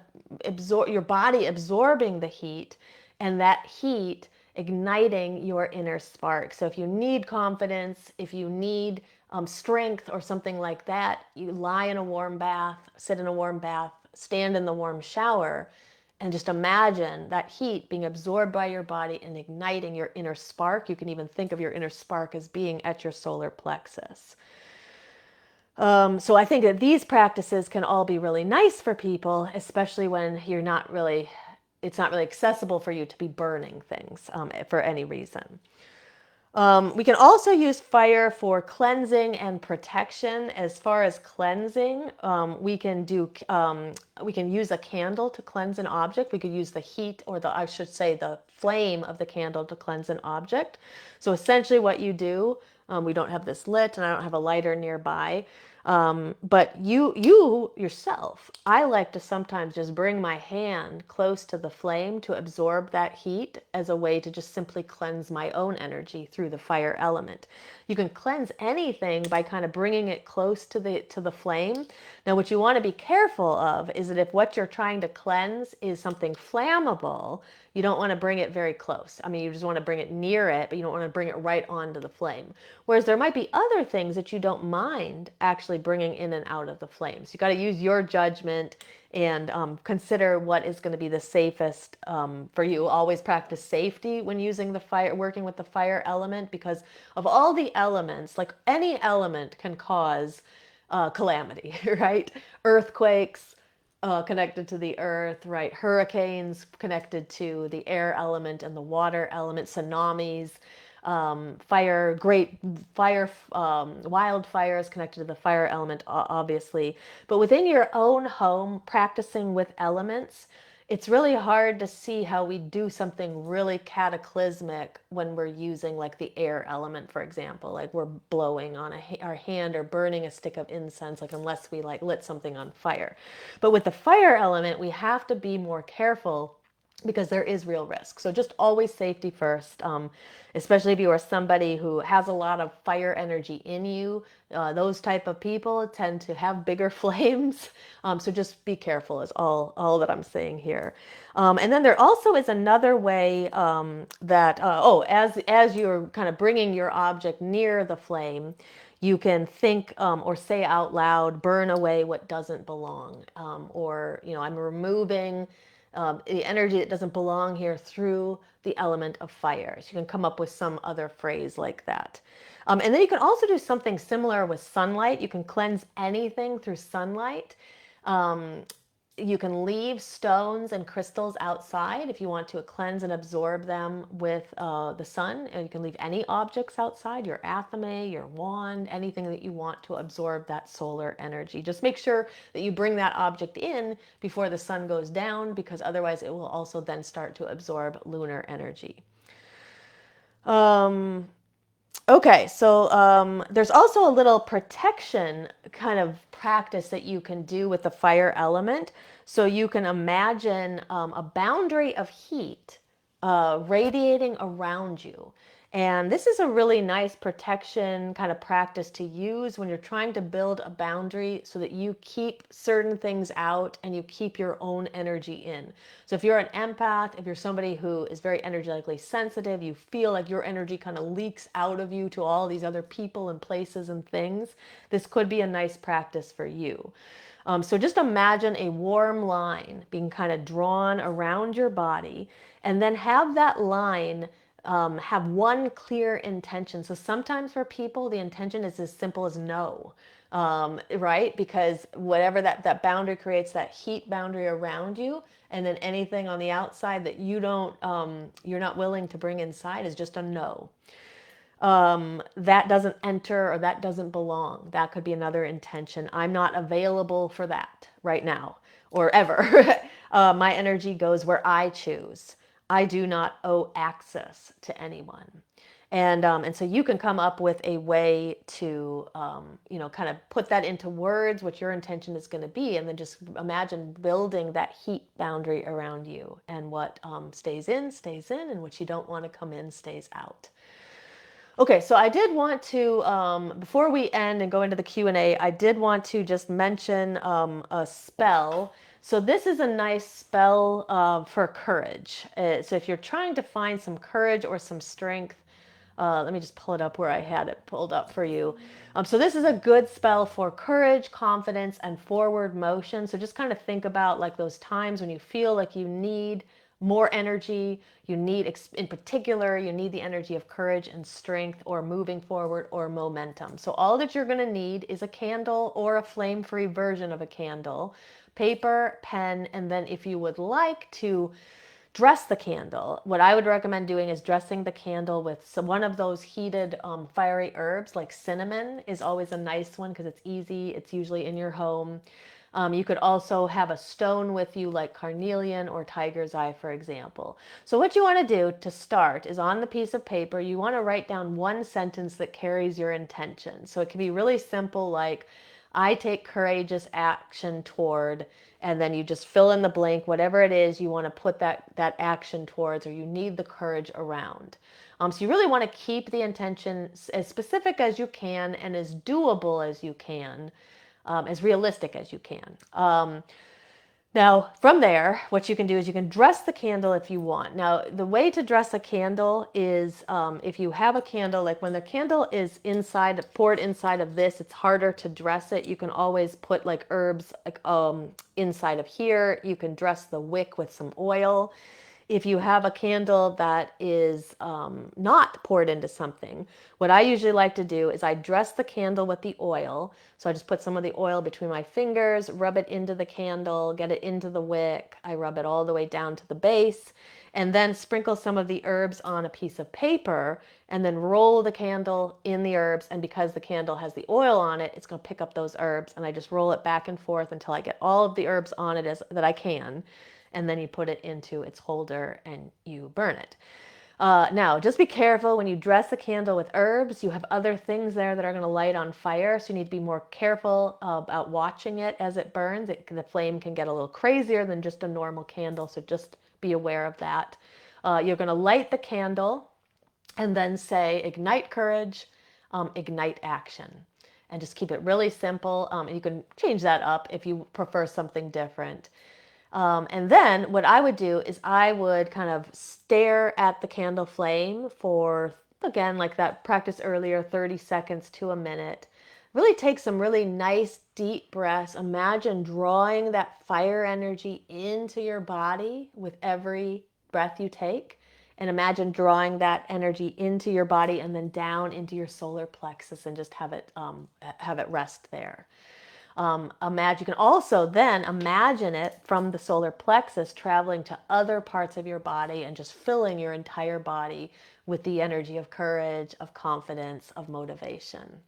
your body absorbing the heat, and that heat igniting your inner spark. So if you need confidence, if you need strength or something like that, you lie in a warm bath, sit in a warm bath, stand in the warm shower, and just imagine that heat being absorbed by your body and igniting your inner spark. You can even think of your inner spark as being at your solar plexus. So I think that these practices can all be really nice for people, especially when it's not really accessible for you to be burning things for any reason. We can also use fire for cleansing and protection. As far as cleansing, we can use a candle to cleanse an object. We could use the heat, or I should say the flame of the candle, to cleanse an object. So essentially what you do, we don't have this lit and I don't have a lighter nearby. But you yourself, I like to sometimes just bring my hand close to the flame to absorb that heat as a way to just simply cleanse my own energy through the fire element. You can cleanse anything by kind of bringing it close to the flame. Now, what you want to be careful of is that if what you're trying to cleanse is something flammable, you don't want to bring it very close. I mean, you just want to bring it near it, but you don't want to bring it right onto the flame. Whereas there might be other things that you don't mind actually bringing in and out of the flame. So you got to use your judgment and consider what is going to be the safest for you. Always practice safety when using the fire, working with the fire element, because of all the elements, like any element can cause calamity, right? Earthquakes, connected to the earth, right? Hurricanes connected to the air element and the water element, tsunamis, wildfires connected to the fire element, obviously. But within your own home, practicing with elements, it's really hard to see how we do something really cataclysmic when we're using like the air element, for example, like we're blowing on our hand or burning a stick of incense, like unless we like lit something on fire. But with the fire element, we have to be more careful because there is real risk. So just always safety first, especially if you are somebody who has a lot of fire energy in you. Those type of people tend to have bigger flames. So just be careful is all that I'm saying here. And then there also is another way as you're kind of bringing your object near the flame, You can think or say out loud, burn away what doesn't belong. Or, I'm removing the energy that doesn't belong here through the element of fire. So you can come up with some other phrase like that. And then you can also do something similar with sunlight. You can cleanse anything through sunlight. Um, you can leave stones and crystals outside if you want to cleanse and absorb them with the sun. And you can leave any objects outside, your athame, your wand, anything that you want to absorb that solar energy. Just make sure that you bring that object in before the sun goes down, because otherwise it will also then start to absorb lunar energy. Okay, so there's also a little protection kind of practice that you can do with the fire element. So you can imagine a boundary of heat radiating around you. And this is a really nice protection kind of practice to use when you're trying to build a boundary so that you keep certain things out and you keep your own energy in. So if you're an empath, if you're somebody who is very energetically sensitive, you feel like your energy kind of leaks out of you to all these other people and places and things, this could be a nice practice for you. So just imagine a warm line being kind of drawn around your body, and then have that line have one clear intention. So sometimes for people, the intention is as simple as no, right? Because whatever that boundary creates, that heat boundary around you, and then anything on the outside that you're not willing to bring inside is just a no. That doesn't enter, or that doesn't belong. That could be another intention. I'm not available for that right now or ever. My energy goes where I choose. I do not owe access to anyone. And so you can come up with a way to, kind of put that into words, what your intention is going to be, and then just imagine building that heat boundary around you, and what stays in, and what you don't want to come in stays out. Okay, so I did want to, before we end and go into the Q&A, I did want to just mention a spell. So this is a nice spell for courage. So if you're trying to find some courage or some strength, let me just pull it up where I had it pulled up for you. So this is a good spell for courage, confidence, and forward motion. So just kind of think about like those times when you feel like you need more energy, you need, in particular, you need the energy of courage and strength, or moving forward, or momentum. So all that you're going to need is a candle or a flame-free version of a candle, paper, pen, and then if you would like to dress the candle, what I would recommend doing is dressing the candle with one of those heated fiery herbs. Like cinnamon is always a nice one because it's easy. It's usually in your home. You could also have a stone with you, like carnelian or tiger's eye, for example. So what you want to do to start is, on the piece of paper, you want to write down one sentence that carries your intention. So it can be really simple, like, I take courageous action toward, and then you just fill in the blank, whatever it is you want to put that action towards, or you need the courage around. So you really want to keep the intention as specific as you can and as doable as you can, as realistic as you can. Now, from there, what you can do is you can dress the candle if you want. Now, the way to dress a candle is, if you have a candle, like when the candle is poured inside of this, it's harder to dress it. You can always put like herbs like inside of here. You can dress the wick with some oil. If you have a candle that is not poured into something, what I usually like to do is I dress the candle with the oil. So I just put some of the oil between my fingers, rub it into the candle, get it into the wick. I rub it all the way down to the base, and then sprinkle some of the herbs on a piece of paper, and then roll the candle in the herbs. And because the candle has the oil on it, it's going to pick up those herbs, and I just roll it back and forth until I get all of the herbs on it that I can. And then you put it into its holder and you burn it. Now, just be careful when you dress the candle with herbs. You have other things there that are going to light on fire, so you need to be more careful about watching it as it burns. The flame can get a little crazier than just a normal candle, so just be aware of that. You're going to light the candle and then say, ignite courage, ignite action. And just keep it really simple. And you can change that up if you prefer something different. And then what I would do is I would kind of stare at the candle flame for, again, like that practice earlier, 30 seconds to a minute. really take some really nice deep breaths. Imagine drawing that fire energy into your body with every breath you take. And imagine drawing that energy into your body and then down into your solar plexus, and just have it rest there. Imagine, you can also then imagine it from the solar plexus traveling to other parts of your body and just filling your entire body with the energy of courage, of confidence, of motivation.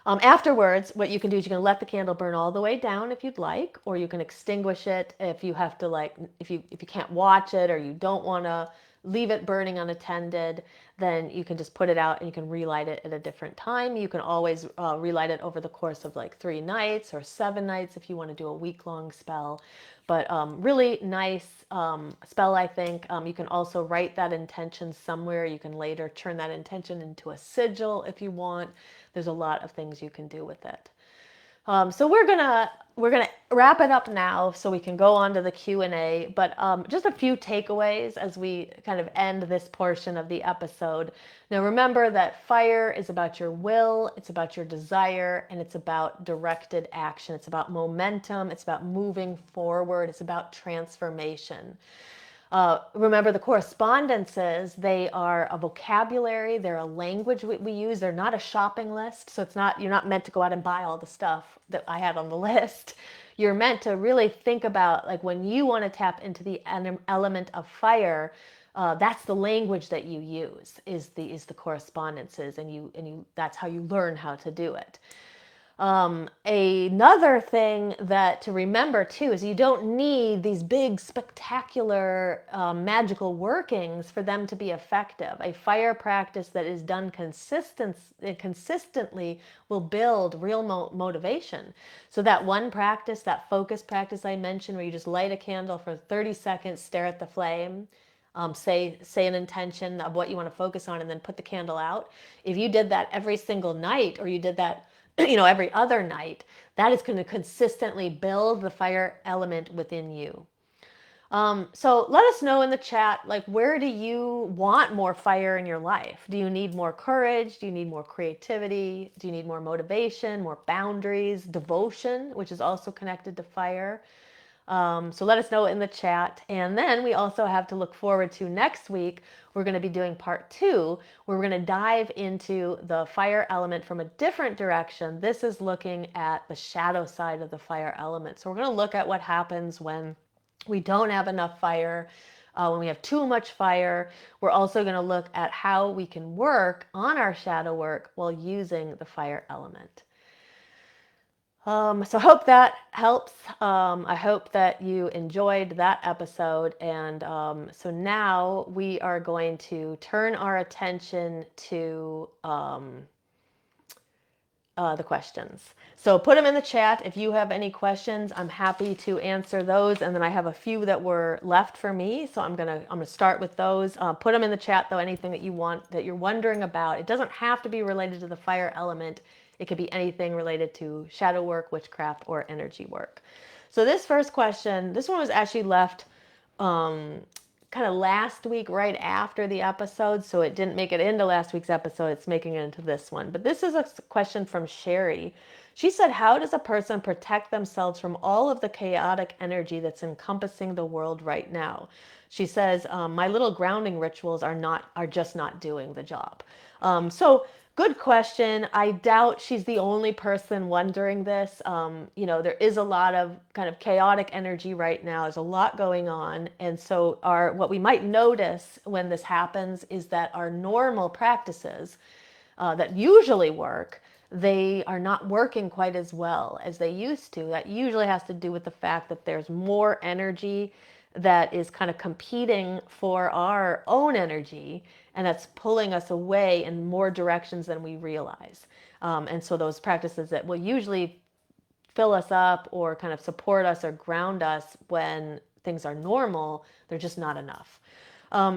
Afterwards, what you can do is you can let the candle burn all the way down if you'd like, or you can extinguish it if you have to, like, if you can't watch it or you don't want to leave it burning unattended, then you can just put it out and you can relight it at a different time. You can always relight it over the course of like 3 nights or 7 nights if you want to do a week-long spell. But really nice spell, I think. You can also write that intention somewhere. You can later turn that intention into a sigil if you want. There's a lot of things you can do with it. So we're gonna wrap it up now, so we can go on to the Q&A. But just a few takeaways as we kind of end this portion of the episode. Now remember that fire is about your will, it's about your desire, and it's about directed action. It's about momentum. It's about moving forward. It's about transformation. Remember the correspondences, they are a vocabulary, they're a language we use, they're not a shopping list. So you're not meant to go out and buy all the stuff that I had on the list. You're meant to really think about, like, when you want to tap into the element of fire, that's the language that you use, is the correspondences, and you that's how you learn how to do it. Another thing that to remember too is you don't need these big, spectacular, magical workings for them to be effective. A fire practice that is done consistently will build real motivation. So that one practice, that focus practice I mentioned, where you just light a candle for 30 seconds, stare at the flame, say an intention of what you want to focus on, and then put the candle out. If you did that every single night, or you did that every other night, that is going to consistently build the fire element within you. So let us know in the chat, like, where do you want more fire in your life? Do you need more courage? Do you need more creativity? Do you need more motivation, more boundaries, devotion, which is also connected to fire? So let us know in the chat. And then we also have to look forward to next week. We're going to be doing part 2, where we're going to dive into the fire element from a different direction. This is looking at the shadow side of the fire element. So we're going to look at what happens when we don't have enough fire, when we have too much fire. We're also going to look at how we can work on our shadow work while using the fire element. So I hope that helps. I hope that you enjoyed that episode. And so now we are going to turn our attention to the questions. So put them in the chat if you have any questions. I'm happy to answer those. And then I have a few that were left for me, so I'm gonna start with those. Put them in the chat though. Anything that you want, that you're wondering about. It doesn't have to be related to the fire element. It could be anything related to shadow work, witchcraft, or energy work. So this first question, this one was actually left kind of last week, right after the episode, so it didn't make it into last week's episode. It's making it into this one. But this is a question from Sherry. She said, how does a person protect themselves from all of the chaotic energy that's encompassing the world right now? She says, my little grounding rituals are just not doing the job. So good question. I doubt she's the only person wondering this. There is a lot of kind of chaotic energy right now. There's a lot going on. And so what we might notice when this happens is that our normal practices that usually work, they are not working quite as well as they used to. That usually has to do with the fact that there's more energy that is kind of competing for our own energy, and that's pulling us away in more directions than we realize. And so those practices that will usually fill us up or kind of support us or ground us when things are normal, they're just not enough.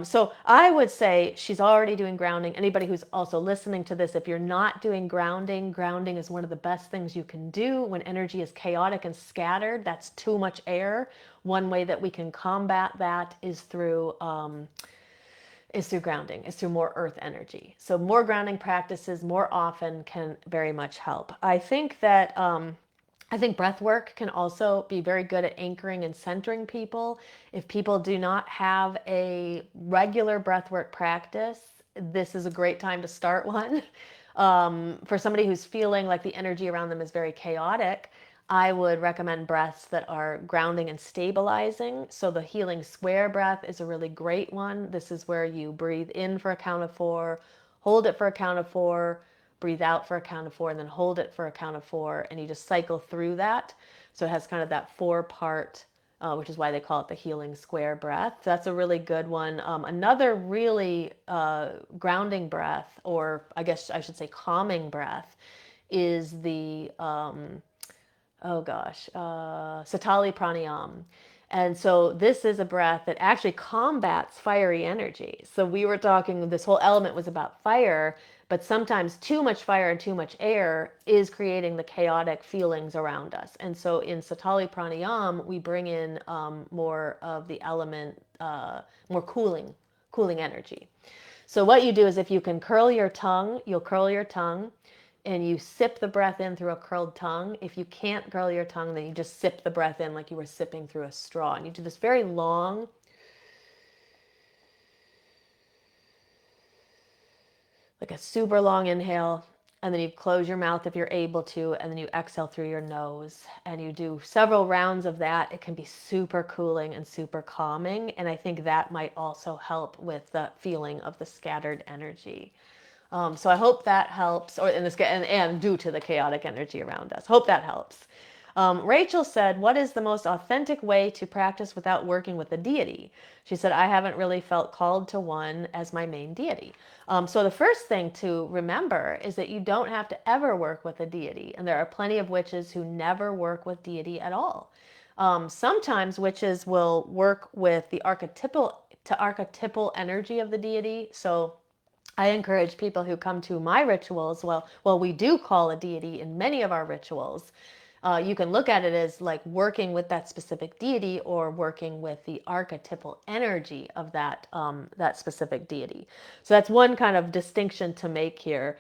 So I would say she's already doing grounding. Anybody who's also listening to this, if you're not doing grounding, grounding is one of the best things you can do when energy is chaotic and scattered. That's too much air. One way that we can combat that is through is through grounding, is through more earth energy. So more grounding practices more often can very much help. I think breath work can also be very good at anchoring and centering people. If people do not have a regular breath work practice, this is a great time to start one. For somebody who's feeling like the energy around them is very chaotic, I would recommend breaths that are grounding and stabilizing. So the healing square breath is a really great one. This is where you breathe in for a count of 4, hold it for a count of 4, breathe out for a count of 4, and then hold it for a count of 4, and you just cycle through that. So it has kind of that 4-part, which is why they call it the healing square breath. So that's a really good one. Another really grounding breath, or I guess I should say calming breath, is the Satali Pranayam. And so this is a breath that actually combats fiery energy. So we were talking, this whole element was about fire, but sometimes too much fire and too much air is creating the chaotic feelings around us. And so in Satali Pranayam, we bring in more of the element, more cooling energy. So what you do is if you can curl your tongue, you'll curl your tongue and you sip the breath in through a curled tongue. If you can't curl your tongue, then you just sip the breath in like you were sipping through a straw. And you do this very long, like a super long inhale, and then you close your mouth if you're able to, and then you exhale through your nose. And you do several rounds of that. It can be super cooling and super calming. And I think that might also help with the feeling of the scattered energy. So I hope that helps, or in this, and due to the chaotic energy around us. Hope that helps. Rachel said, what is the most authentic way to practice without working with a deity? She said, I haven't really felt called to one as my main deity. So the first thing to remember is that you don't have to ever work with a deity. And there are plenty of witches who never work with deity at all. Sometimes witches will work with the archetypal energy of the deity. So I encourage people who come to my rituals, well, we do call a deity in many of our rituals. You can look at it as like working with that specific deity or working with the archetypal energy of that specific deity. So that's one kind of distinction to make here.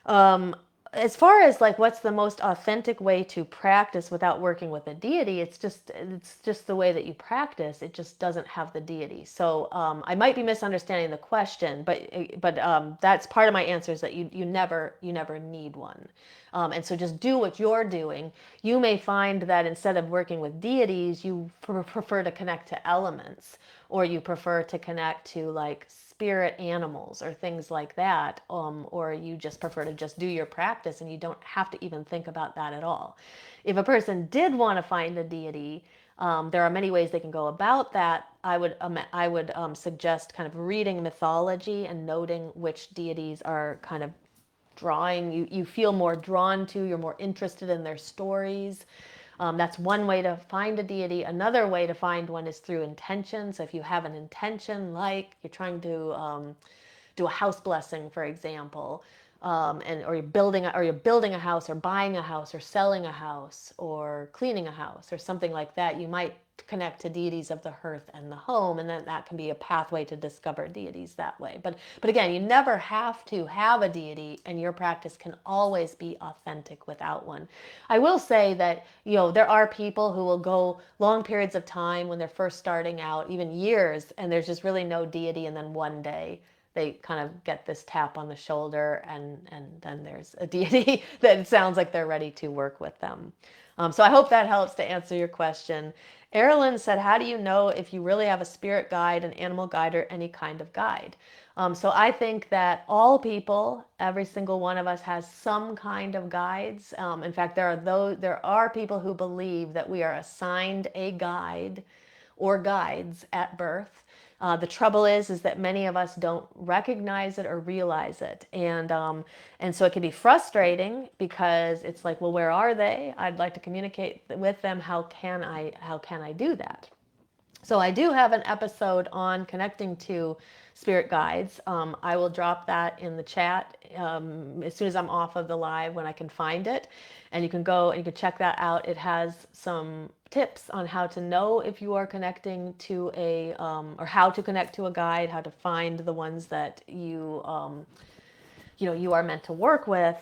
Um, as far as like what's the most authentic way to practice without working with a deity, it's just the way that you practice. It just doesn't have the deity. So I might be misunderstanding the question, but that's part of my answer is that you never need one. And so just do what you're doing. You may find that instead of working with deities, you prefer to connect to elements, or you prefer to connect to like spirit animals or things like that, or you just prefer to just do your practice and you don't have to even think about that at all. If a person did want to find a deity, there are many ways they can go about that. I would suggest kind of reading mythology and noting which deities are kind of drawing you feel more drawn to, you're more interested in their stories. That's one way to find a deity. Another way to find one is through intention. So if you have an intention, like you're trying to do a house blessing, for example, or you're building a house, or buying a house, or selling a house, or cleaning a house, or something like that, you might connect to deities of the hearth and the home, and then that can be a pathway to discover deities that way. But again, you never have to have a deity, and your practice can always be authentic without one. I will say that there are people who will go long periods of time when they're first starting out, even years, and there's just really no deity, and then one day they kind of get this tap on the shoulder, and then there's a deity that it sounds like they're ready to work with them. So I hope that helps to answer your question. Erilyn said, how do you know if you really have a spirit guide, an animal guide, or any kind of guide? So I think that all people, every single one of us, has some kind of guides. In fact, there are people who believe that we are assigned a guide or guides at birth. The trouble is that many of us don't recognize it or realize it, and so it can be frustrating because it's like, well, where are they? I'd like to communicate with them. How can I do that? So I do have an episode on connecting to spirit guides. I will drop that in the chat as soon as I'm off of the live when I can find it. And you can go and you can check that out. It has some tips on how to know if you are connecting to a, or how to connect to a guide, how to find the ones that you are meant to work with.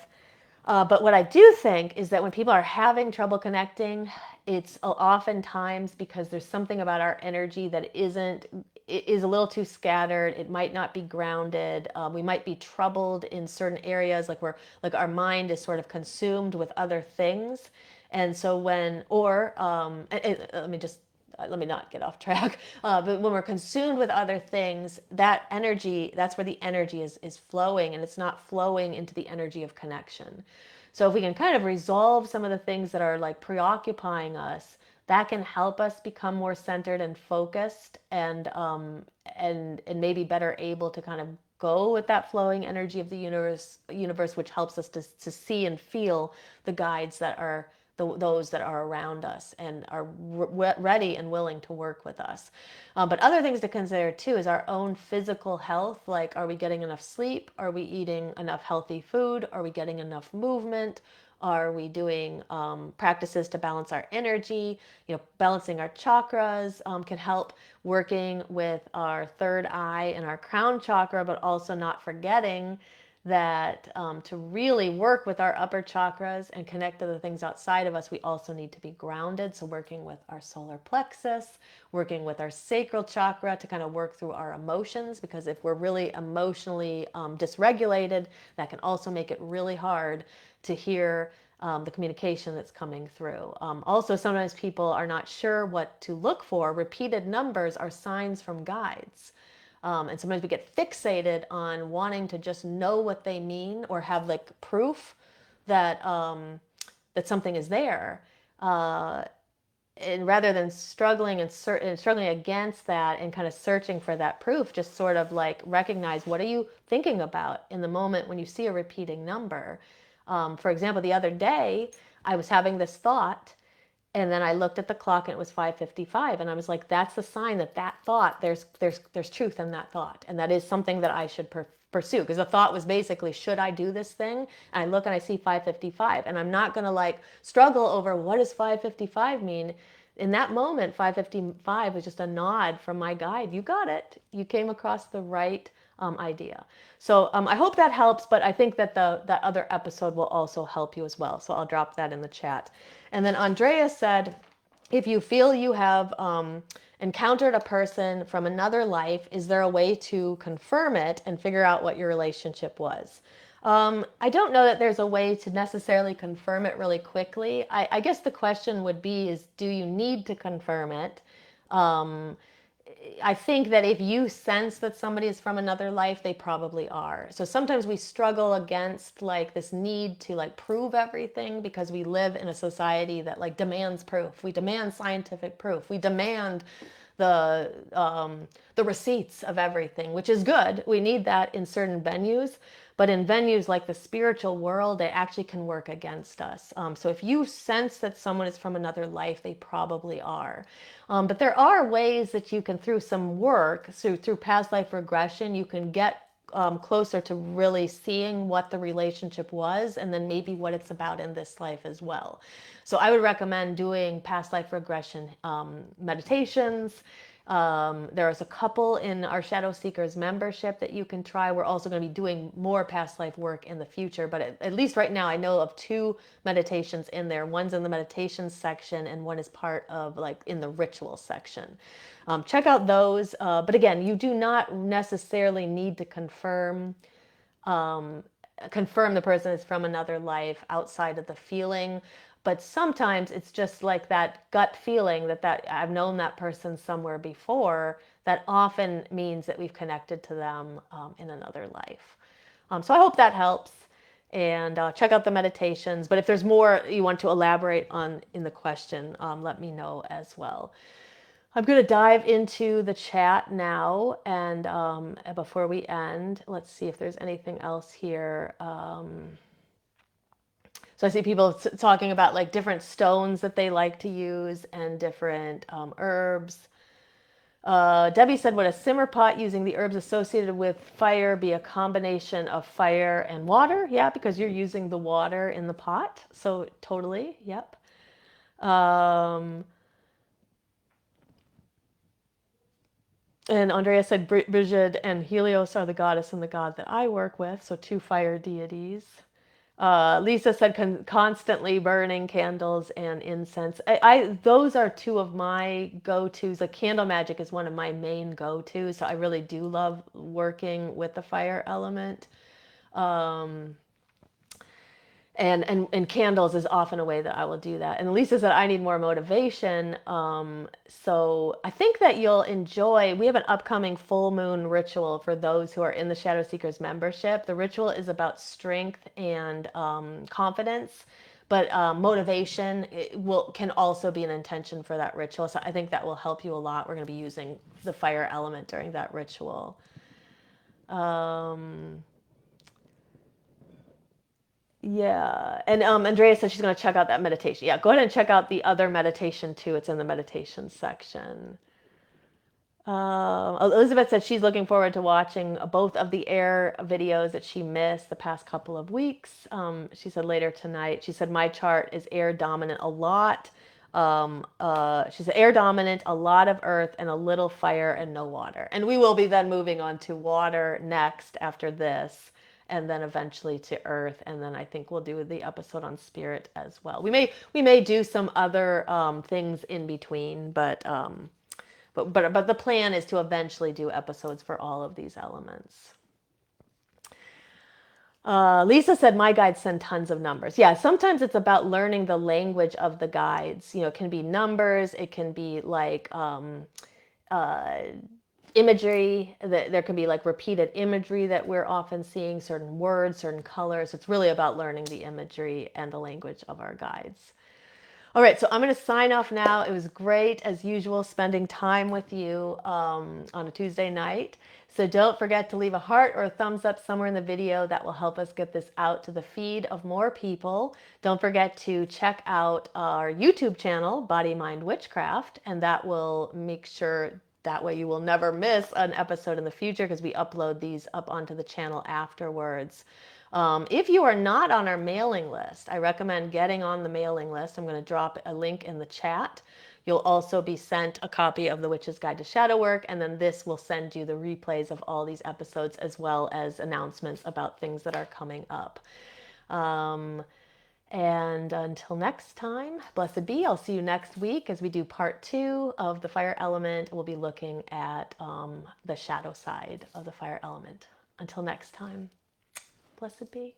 But what I do think is that when people are having trouble connecting, it's oftentimes because there's something about our energy that is a little too scattered. It might not be grounded. We might be troubled in certain areas, like our mind is sort of consumed with other things. And so let me not get off track. But when we're consumed with other things, that energy, that's where the energy is flowing, and it's not flowing into the energy of connection. So if we can kind of resolve some of the things that are like preoccupying us, that can help us become more centered and focused, and maybe better able to kind of go with that flowing energy of the universe, which helps us to see and feel the guides that are those that are around us and are ready and willing to work with us. But other things to consider too is our own physical health. Like, are we getting enough sleep? Are we eating enough healthy food? Are we getting enough movement? Are we doing practices to balance our energy? Balancing our chakras can help, working with our third eye and our crown chakra, but also not forgetting that to really work with our upper chakras and connect to the things outside of us, we also need to be grounded. So working with our solar plexus, working with our sacral chakra to kind of work through our emotions, because if we're really emotionally dysregulated, that can also make it really hard to hear the communication that's coming through. Also, sometimes people are not sure what to look for. Repeated numbers are signs from guides. And sometimes we get fixated on wanting to just know what they mean or have like proof that that something is there. And rather than struggling and struggling against that and kind of searching for that proof, just sort of like recognize, what are you thinking about in the moment when you see a repeating number? For example, the other day I was having this thought, and then I looked at the clock and it was 5:55, and I was like, that's the sign that thought, there's truth in that thought, and that is something that I should pursue, because the thought was basically, should I do this thing? And I look and I see 5:55, and I'm not going to like struggle over what does 5:55 mean. In that moment, 5:55 was just a nod from my guide. You got it. You came across the right idea. So I hope that helps, but I think that that other episode will also help you as well. So I'll drop that in the chat. And then Andrea said, if you feel you have encountered a person from another life, is there a way to confirm it and figure out what your relationship was? I don't know that there's a way to necessarily confirm it really quickly. I guess the question would be is, do you need to confirm it? I think that if you sense that somebody is from another life, they probably are. So sometimes we struggle against like this need to like prove everything, because we live in a society that like demands proof. We demand scientific proof. We demand the receipts of everything, which is good. We need that in certain venues. But in venues like the spiritual world, they actually can work against us. So if you sense that someone is from another life, they probably are. But there are ways that you can, through some work, through past life regression, you can get closer to really seeing what the relationship was, and then maybe what it's about in this life as well. So I would recommend doing past life regression meditations. There's a couple in our Shadow Seekers membership that you can try. We're also going to be doing more past life work in the future, but at least right now I know of 2 meditations in there. One's in the meditations section, and one is part of like in the ritual section. Check out those. But again, you do not necessarily need to confirm the person is from another life outside of the feeling. But sometimes it's just like that gut feeling that I've known that person somewhere before, that often means that we've connected to them in another life. So I hope that helps. And check out the meditations. But if there's more you want to elaborate on in the question, let me know as well. I'm going to dive into the chat now, and before we end, let's see if there's anything else here. So I see people talking about like different stones that they like to use and different herbs. Debbie said, would a simmer pot using the herbs associated with fire be a combination of fire and water? Yeah, because you're using the water in the pot. So totally, yep. And Andrea said, Brigid and Helios are the goddess and the god that I work with. So two fire deities. Lisa said constantly burning candles and incense. Those are two of my go-tos. Like candle magic is one of my main go-tos. So I really do love working with the fire element. Um, and candles is often a way that I will do that. And Lisa said I need more motivation. So I think that you'll enjoy. We have an upcoming full moon ritual for those who are in the Shadow Seekers membership. The ritual is about strength and confidence, but motivation can also be an intention for that ritual. So I think that will help you a lot. We're going to be using the fire element during that ritual. Yeah. And Andrea said she's going to check out that meditation. Yeah, go ahead and check out the other meditation too. It's in the meditation section. Elizabeth said she's looking forward to watching both of the air videos that she missed the past couple of weeks. She said later tonight. She said my chart is air dominant a lot. She said air dominant, a lot of earth, and a little fire and no water. And we will be then moving on to water next after this, and then eventually to earth, and then I think we'll do the episode on spirit as well. We may do some other things in between, but the plan is to eventually do episodes for all of these elements. Lisa said my guides send tons of numbers. Yeah, sometimes it's about learning the language of the guides. You know, it can be numbers. It can be like imagery. There can be like repeated imagery that we're often seeing, certain words, certain colors. It's really about learning the imagery and the language of our guides. All right, so I'm going to sign off now. It was great, as usual, spending time with you on a Tuesday night. So don't forget to leave a heart or a thumbs up somewhere in the video. That will help us get this out to the feed of more people. Don't forget to check out our YouTube channel, Body, Mind, Witchcraft, and that will make sure that way you will never miss an episode in the future because we upload these up onto the channel afterwards. If you are not on our mailing list, I recommend getting on the mailing list. I'm going to drop a link in the chat. You'll also be sent a copy of The Witch's Guide to Shadow Work, and then this will send you the replays of all these episodes as well as announcements about things that are coming up. And until next time, blessed be. I'll see you next week as we do part 2 of the fire element. We'll be looking at the shadow side of the fire element. Until next time. Blessed be.